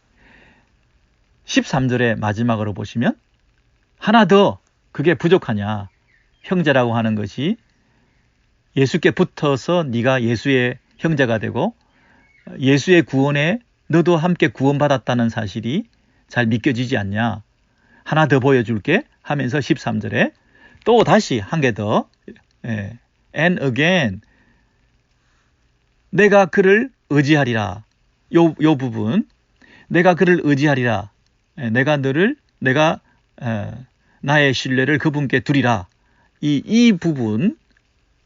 13절의 마지막으로 보시면 하나 더 그게 부족하냐? 형제라고 하는 것이 예수께 붙어서 네가 예수의 형제가 되고 예수의 구원에 너도 함께 구원받았다는 사실이 잘 믿겨지지 않냐? 하나 더 보여줄게 하면서 13절에 또 다시 한 개 더 and again 내가 그를 의지하리라. 요 부분 내가 그를 의지하리라. 내가 나의 신뢰를 그분께 두리라. 이 부분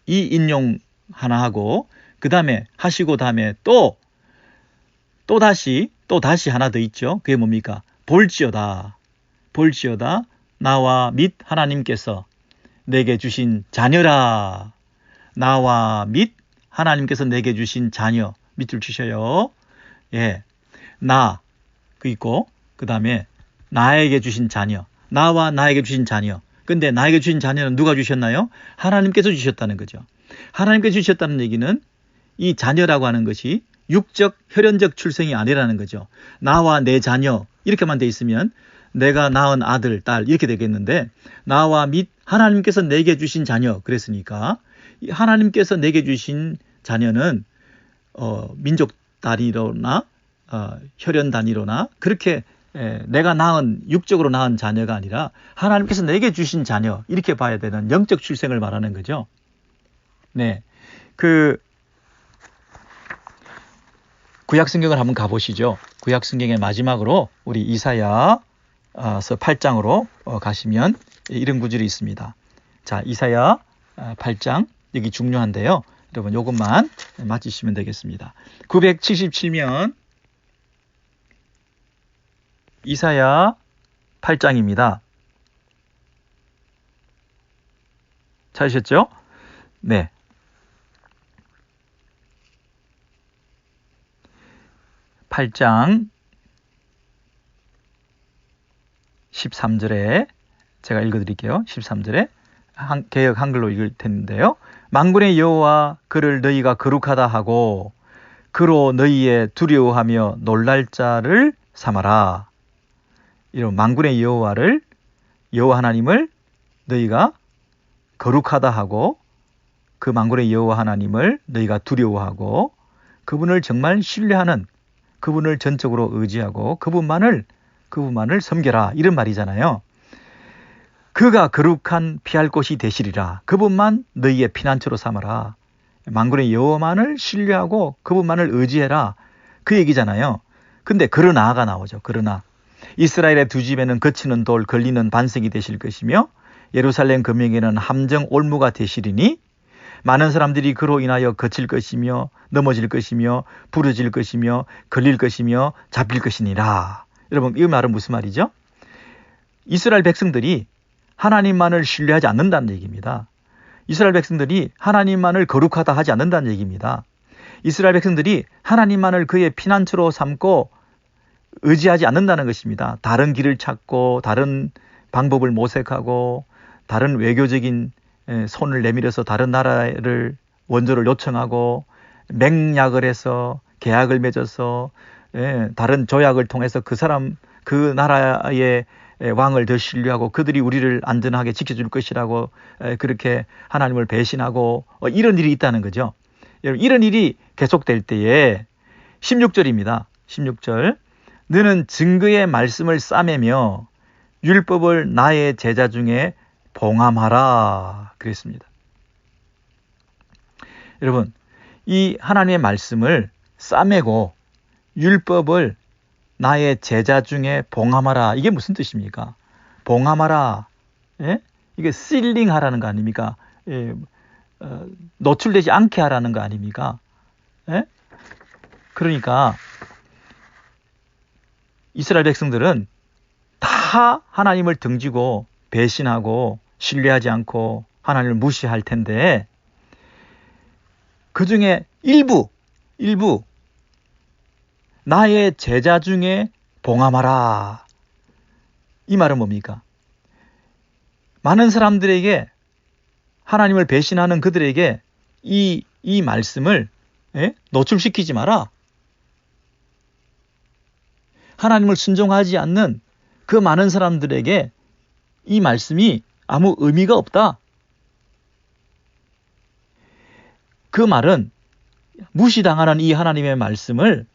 이 인용 하나 하고 그 다음에 하시고 다음에 또 다시 하나 더 있죠. 그게 뭡니까? 볼지어다 나와 및 하나님께서 내게 주신 자녀라. 나와 및 하나님께서 내게 주신 자녀 밑줄 치셔요. 나 그 있고 그 다음에 나에게 주신 자녀. 나와 나에게 주신 자녀. 근데 나에게 주신 자녀는 누가 주셨나요? 하나님께서 주셨다는 거죠. 하나님께서 주셨다는 얘기는 이 자녀라고 하는 것이 육적, 혈연적 출생이 아니라는 거죠. 나와 내 자녀 이렇게만 돼 있으면 내가 낳은 아들, 딸 이렇게 되겠는데 나와 및 하나님께서 내게 주신 자녀 그랬으니까 하나님께서 내게 주신 자녀는 민족 단위로나 혈연 단위로나 그렇게 내가 낳은 육적으로 낳은 자녀가 아니라 하나님께서 내게 주신 자녀 이렇게 봐야 되는 영적 출생을 말하는 거죠. 구약 성경을 한번 가보시죠. 구약 성경의 마지막으로 우리 이사야서 8장으로 가시면 이런 구절이 있습니다. 자, 이사야 8장 여기 중요한데요. 여러분 이것만 맞히시면 되겠습니다. 977면 이사야 8장입니다. 찾으셨죠? 네. 8장 13절에 제가 읽어드릴게요. 13절에 개역 한글로 읽을 텐데요. 만군의 여호와 그를 너희가 거룩하다 하고 그로 너희의 두려워하며 놀랄 자를 삼아라. 이런 만군의 여호와를 여호와 하나님을 너희가 거룩하다 하고 그 만군의 여호와 하나님을 너희가 두려워하고 그분을 정말 신뢰하는 그분을 전적으로 의지하고 그분만을 섬겨라 이런 말이잖아요. 그가 거룩한 피할 곳이 되시리라. 그분만 너희의 피난처로 삼아라. 만군의 여호와만을 신뢰하고 그분만을 의지해라. 그 얘기잖아요. 근데 그러나가 나오죠. 그러나 이스라엘의 두 집에는 거치는 돌 걸리는 반석이 되실 것이며 예루살렘 금명에는 함정 올무가 되시리니 많은 사람들이 그로 인하여 거칠 것이며 넘어질 것이며 부러질 것이며 걸릴 것이며 잡힐 것이니라. 여러분 이 말은 무슨 말이죠? 이스라엘 백성들이 하나님만을 신뢰하지 않는다는 얘기입니다. 이스라엘 백성들이 하나님만을 거룩하다 하지 않는다는 얘기입니다. 이스라엘 백성들이 하나님만을 그의 피난처로 삼고 의지하지 않는다는 것입니다. 다른 길을 찾고 다른 방법을 모색하고 다른 외교적인 손을 내밀어서 다른 나라를 원조를 요청하고 맹약을 해서 계약을 맺어서 다른 조약을 통해서 그 나라의 왕을 더 신뢰하고 그들이 우리를 안전하게 지켜줄 것이라고 그렇게 하나님을 배신하고 이런 일이 있다는 거죠. 이런 일이 계속될 때에 16절입니다. 16절 너는 증거의 말씀을 싸매며 율법을 나의 제자 중에 봉함하라 그랬습니다. 여러분 이 하나님의 말씀을 싸매고 율법을 나의 제자 중에 봉함하라. 이게 무슨 뜻입니까? 봉함하라. 예? 이게 실링하라는 거 아닙니까? 노출되지 않게 하라는 거 아닙니까? 예? 그러니까 이스라엘 백성들은 다 하나님을 등지고 배신하고 신뢰하지 않고 하나님을 무시할 텐데 그 중에 일부 나의 제자 중에 봉함하라. 이 말은 뭡니까? 많은 사람들에게 하나님을 배신하는 그들에게 이 말씀을 노출시키지 마라. 하나님을 순종하지 않는 그 많은 사람들에게 이 말씀이 아무 의미가 없다. 그 말은 무시당하는 이 하나님의 말씀을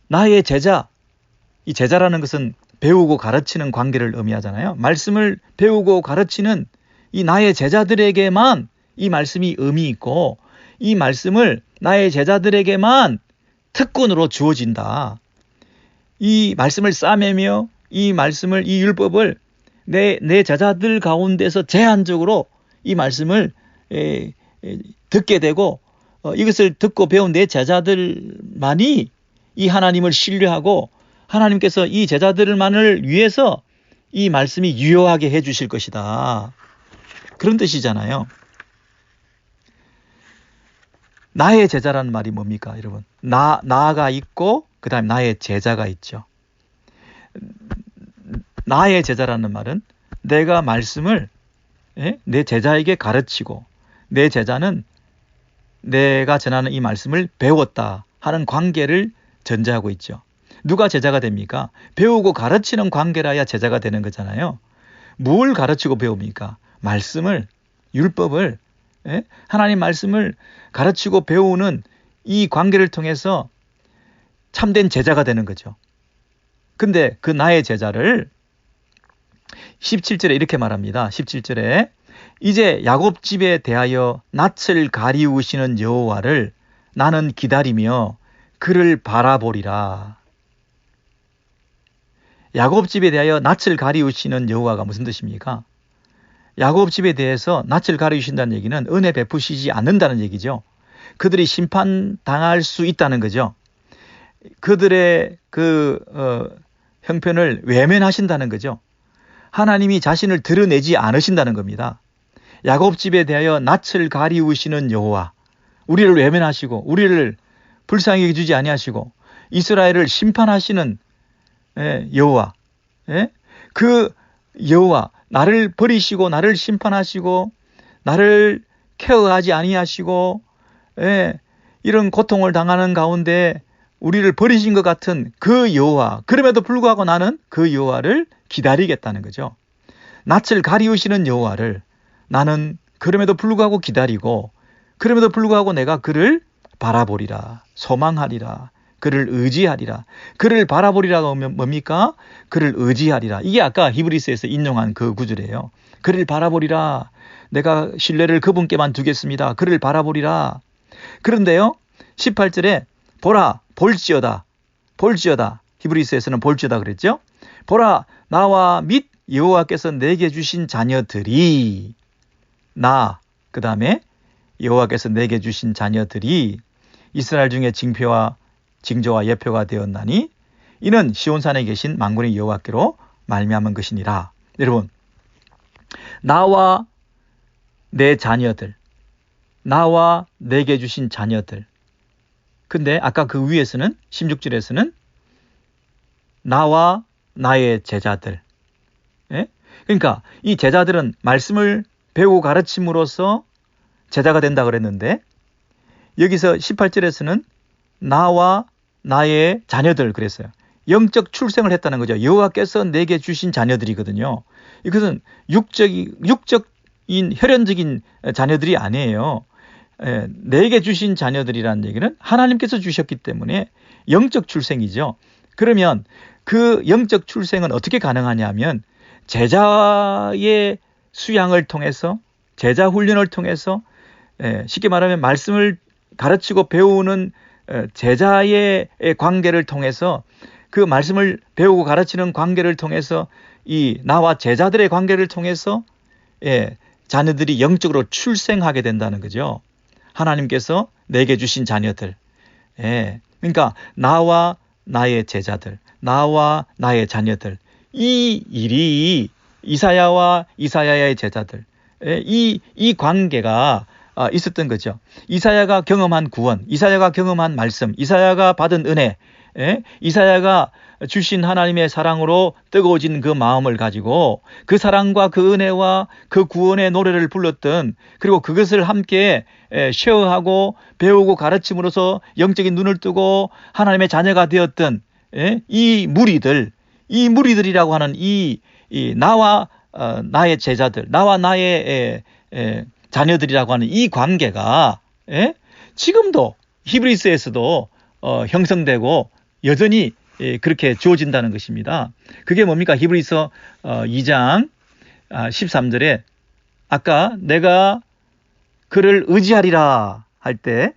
나의 제자, 이 제자라는 것은 배우고 가르치는 관계를 의미하잖아요. 말씀을 배우고 가르치는 이 나의 제자들에게만 이 말씀이 의미 있고 이 말씀을 나의 제자들에게만 특권으로 주어진다. 이 말씀을 싸매며 이 율법을 내 제자들 가운데서 제한적으로 이 말씀을 듣게 되고 이것을 듣고 배운 내 제자들만이 이 하나님을 신뢰하고 하나님께서 이 제자들만을 위해서 이 말씀이 유효하게 해주실 것이다. 그런 뜻이잖아요. 나의 제자라는 말이 뭡니까, 여러분? 나가 있고 그 다음에 나의 제자가 있죠. 나의 제자라는 말은 내가 말씀을 내 제자에게 가르치고 내 제자는 내가 전하는 이 말씀을 배웠다 하는 관계를 전제하고 있죠. 누가 제자가 됩니까? 배우고 가르치는 관계라야 제자가 되는 거잖아요. 뭘 가르치고 배웁니까? 말씀을, 율법을, 하나님 말씀을 가르치고 배우는 이 관계를 통해서 참된 제자가 되는 거죠. 근데 그 나의 제자를 17절에 이렇게 말합니다. 17절에 이제 야곱 집에 대하여 낯을 가리우시는 여호와를 나는 기다리며 그를 바라보리라. 야곱 집에 대하여 낯을 가리우시는 여호와가 무슨 뜻입니까? 야곱 집에 대해서 낯을 가리우신다는 얘기는 은혜 베푸시지 않는다는 얘기죠. 그들이 심판당할 수 있다는 거죠. 그들의 형편을 외면하신다는 거죠. 하나님이 자신을 드러내지 않으신다는 겁니다. 야곱 집에 대하여 낯을 가리우시는 여호와, 우리를 외면하시고 우리를 불쌍히 여기지 아니하시고 이스라엘을 심판하시는 여호와, 그 여호와, 나를 버리시고 나를 심판하시고 나를 케어하지 아니하시고 이런 고통을 당하는 가운데 우리를 버리신 것 같은 그 여호와, 그럼에도 불구하고 나는 그 여호와를 기다리겠다는 거죠. 낯을 가리우시는 여호와를 나는 그럼에도 불구하고 기다리고 그럼에도 불구하고 내가 그를 바라보리라, 소망하리라, 그를 의지하리라. 그를 바라보리라가 뭡니까? 그를 의지하리라. 이게 아까 히브리서에서 인용한 그 구절이에요. 그를 바라보리라. 내가 신뢰를 그분께만 두겠습니다. 그를 바라보리라. 그런데요, 18절에 보라, 볼지어다. 볼지어다. 히브리서에서는 볼지어다 그랬죠? 보라, 나와 및 여호와께서 내게 주신 자녀들이, 그 다음에 여호와께서 내게 주신 자녀들이 이스라엘 중에 징조와 예표가 되었나니 이는 시온산에 계신 만군의 여호와께로 말미암은 것이니라. 여러분, 나와 내 자녀들, 나와 내게 주신 자녀들. 근데 아까 그 위에서는 16절에서는 나와 나의 제자들. 그러니까 이 제자들은 말씀을 배우고 가르침으로써 제자가 된다 그랬는데 여기서 18절에서는 나와 나의 자녀들 그랬어요. 영적 출생을 했다는 거죠. 여호와께서 내게 주신 자녀들이거든요. 이것은 육적인 혈연적인 자녀들이 아니에요. 내게 주신 자녀들이라는 얘기는 하나님께서 주셨기 때문에 영적 출생이죠. 그러면 그 영적 출생은 어떻게 가능하냐면 제자의 수양을 통해서, 제자 훈련을 통해서, 쉽게 말하면 말씀을 가르치고 배우는 제자의 관계를 통해서, 그 말씀을 배우고 가르치는 관계를 통해서, 이 나와 제자들의 관계를 통해서 자녀들이 영적으로 출생하게 된다는 거죠. 하나님께서 내게 주신 자녀들. 그러니까 나와 나의 제자들, 나와 나의 자녀들. 이 일이 이사야와 이사야의 제자들, 이 관계가 있었던 거죠. 이사야가 경험한 구원, 이사야가 경험한 말씀, 이사야가 받은 은혜, 이사야가 주신 하나님의 사랑으로 뜨거워진 그 마음을 가지고 그 사랑과 그 은혜와 그 구원의 노래를 불렀던, 그리고 그것을 함께 쉐어하고 배우고 가르침으로써 영적인 눈을 뜨고 하나님의 자녀가 되었던 이 무리들이라고 하는 이 나와 나의 제자들, 나와 나의 자녀들이라고 하는 이 관계가 지금도 히브리서에서도 형성되고 여전히 그렇게 주어진다는 것입니다. 그게 뭡니까? 히브리서 2장 13절에 아까 내가 그를 의지하리라 할 때,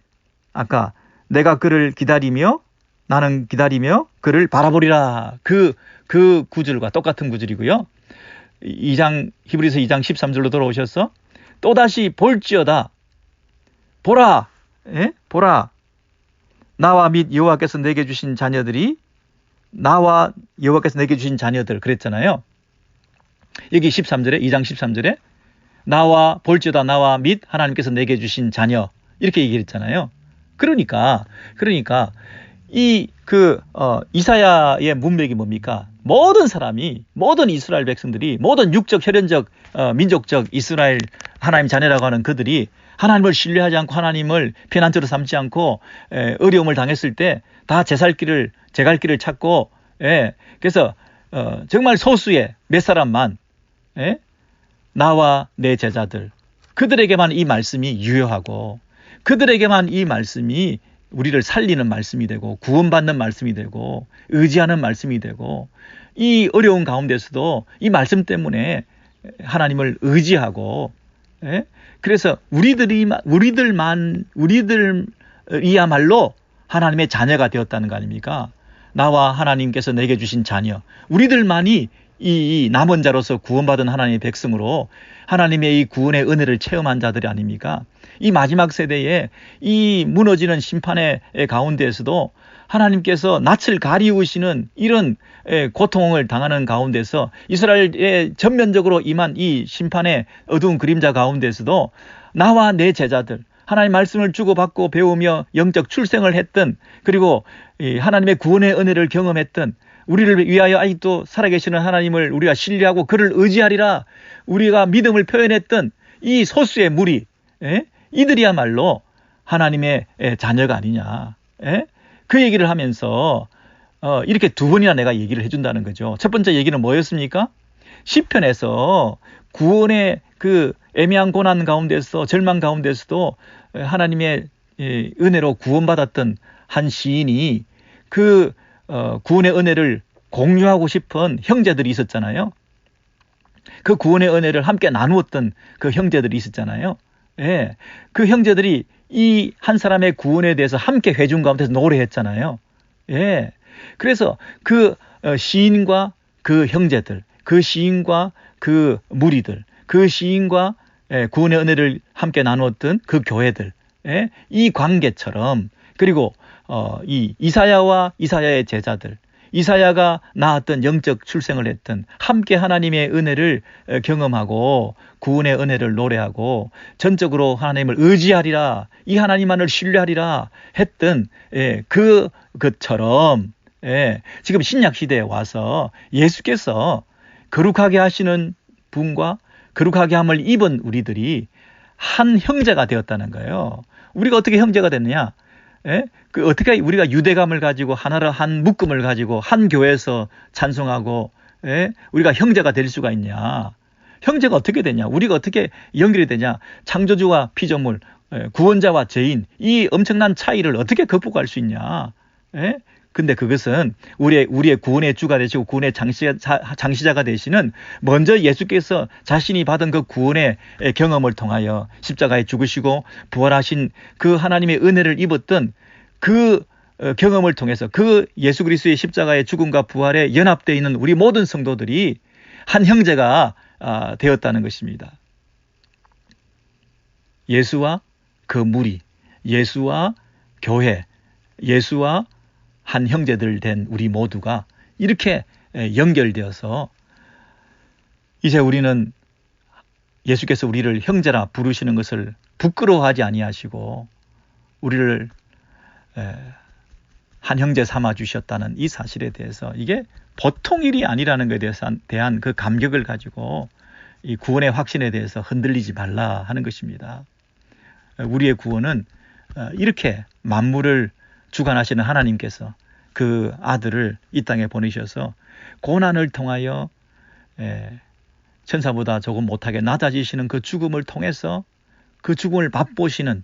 아까 내가 그를 기다리며 나는 기다리며 그를 바라보리라, 그 구절과 똑같은 구절이고요. 히브리서 2장 13절로 돌아오셔서 또다시 볼지어다, 보라, 보라, 나와 및 여호와께서 내게 주신 자녀들이, 나와 여호와께서 내게 주신 자녀들 그랬잖아요. 여기 13절에, 2장 13절에 나와 볼지어다, 나와 및 하나님께서 내게 주신 자녀, 이렇게 얘기했잖아요. 그러니까 이사야의 문맥이 뭡니까? 모든 사람이, 모든 이스라엘 백성들이, 모든 육적, 혈연적, 민족적 이스라엘 하나님 자녀라고 하는 그들이 하나님을 신뢰하지 않고 하나님을 피난처로 삼지 않고 어려움을 당했을 때 다 제 갈 길을 찾고, 그래서 정말 소수의 몇 사람만, 나와 내 제자들, 그들에게만 이 말씀이 유효하고 그들에게만 이 말씀이 우리를 살리는 말씀이 되고 구원받는 말씀이 되고 의지하는 말씀이 되고, 이 어려운 가운데서도 이 말씀 때문에 하나님을 의지하고, 그래서 우리들이야말로 하나님의 자녀가 되었다는 거 아닙니까? 나와 하나님께서 내게 주신 자녀, 우리들만이 이 남은 자로서 구원받은 하나님의 백성으로 하나님의 이 구원의 은혜를 체험한 자들이 아닙니까? 이 마지막 세대에 이 무너지는 심판의 가운데에서도 하나님께서 낯을 가리우시는 이런 고통을 당하는 가운데서 이스라엘에 전면적으로 임한 이 심판의 어두운 그림자 가운데서도 나와 내 제자들, 하나님 말씀을 주고받고 배우며 영적 출생을 했던, 그리고 하나님의 구원의 은혜를 경험했던, 우리를 위하여 아직도 살아계시는 하나님을 우리가 신뢰하고 그를 의지하리라 우리가 믿음을 표현했던 이 소수의 무리, 이들이야말로 하나님의 자녀가 아니냐. 그 얘기를 하면서 이렇게 두 번이나 내가 얘기를 해준다는 거죠. 첫 번째 얘기는 뭐였습니까? 시편에서 구원의 그 애매한 고난 가운데서, 절망 가운데서도 하나님의 은혜로 구원받았던 한 시인이 그 구원의 은혜를 공유하고 싶은 형제들이 있었잖아요. 그 구원의 은혜를 함께 나누었던 그 형제들이 있었잖아요. 그 형제들이 이 한 사람의 구원에 대해서 함께 회중 가운데서 노래했잖아요. 그래서 그 시인과 그 형제들, 그 시인과 그 무리들, 그 시인과 구원의 은혜를 함께 나누었던 그 교회들, 이 관계처럼, 그리고 이 이사야와 이사야의 제자들, 이사야가 낳았던 영적 출생을 했던, 함께 하나님의 은혜를 경험하고 구원의 은혜를 노래하고 전적으로 하나님을 의지하리라, 이 하나님만을 신뢰하리라 했던 그것처럼 지금 신약 시대에 와서 예수께서 거룩하게 하시는 분과 거룩하게 함을 입은 우리들이 한 형제가 되었다는 거예요. 우리가 어떻게 형제가 됐느냐? 그 어떻게 우리가 유대감을 가지고 하나로 한 묶음을 가지고 한 교회에서 찬송하고 우리가 형제가 될 수가 있냐? 형제가 어떻게 되냐? 우리가 어떻게 연결이 되냐? 창조주와 피조물, 구원자와 죄인, 이 엄청난 차이를 어떻게 극복할 수 있냐? 근데 그것은 우리의 구원의 주가 되시고 구원의 장시자가 되시는 먼저 예수께서 자신이 받은 그 구원의 경험을 통하여 십자가에 죽으시고 부활하신 그 하나님의 은혜를 입었던 그 경험을 통해서 그 예수 그리스도의 십자가의 죽음과 부활에 연합되어 있는 우리 모든 성도들이 한 형제가 되었다는 것입니다. 예수와 그 무리, 예수와 교회, 예수와 한 형제들 된 우리 모두가 이렇게 연결되어서 이제 우리는 예수께서 우리를 형제라 부르시는 것을 부끄러워하지 아니하시고 우리를 한 형제 삼아 주셨다는 이 사실에 대해서 이게 보통 일이 아니라는 것에 대한 그 감격을 가지고 이 구원의 확신에 대해서 흔들리지 말라 하는 것입니다. 우리의 구원은 이렇게 만물을 주관하시는 하나님께서 그 아들을 이 땅에 보내셔서 고난을 통하여 천사보다 조금 못하게 낮아지시는 그 죽음을 통해서, 그 죽음을 맛보시는,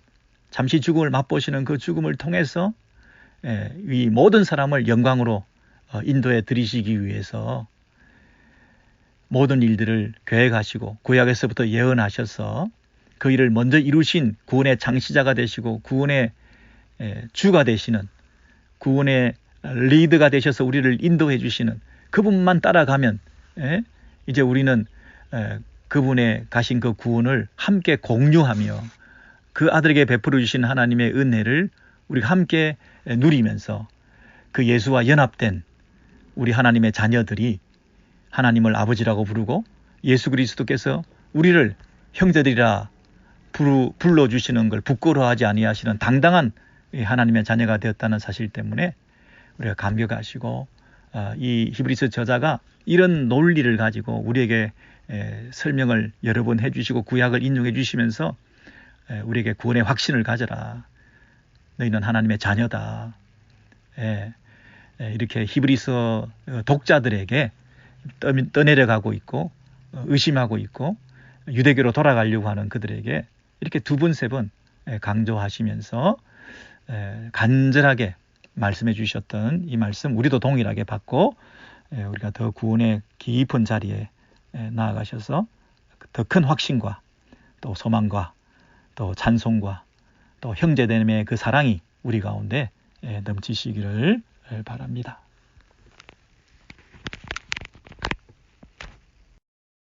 잠시 죽음을 맛보시는 그 죽음을 통해서 이 모든 사람을 영광으로 인도해 드리시기 위해서 모든 일들을 계획하시고 구약에서부터 예언하셔서 그 일을 먼저 이루신 구원의 장시자가 되시고 구원의 주가 되시는, 구원의 리드가 되셔서 우리를 인도해 주시는 그분만 따라가면 이제 우리는 그분의 가신 그 구원을 함께 공유하며 그 아들에게 베풀어 주신 하나님의 은혜를 우리가 함께 누리면서 그 예수와 연합된 우리 하나님의 자녀들이 하나님을 아버지라고 부르고 예수 그리스도께서 우리를 형제들이라 불러주시는 걸 부끄러워하지 아니하시는 당당한 하나님의 자녀가 되었다는 사실 때문에 우리가 감격하시고, 이 히브리서 저자가 이런 논리를 가지고 우리에게 설명을 여러 번 해주시고 구약을 인용해 주시면서 우리에게 구원의 확신을 가져라, 너희는 하나님의 자녀다, 이렇게 히브리서 독자들에게 떠내려가고 있고 의심하고 있고 유대교로 돌아가려고 하는 그들에게 이렇게 두 번, 세 번 강조하시면서 간절하게 말씀해 주셨던 이 말씀 우리도 동일하게 받고 우리가 더 구원의 깊은 자리에 나아가셔서 더 큰 확신과 또 소망과 또 찬송과 또 형제됨의 그 사랑이 우리 가운데 넘치시기를 바랍니다.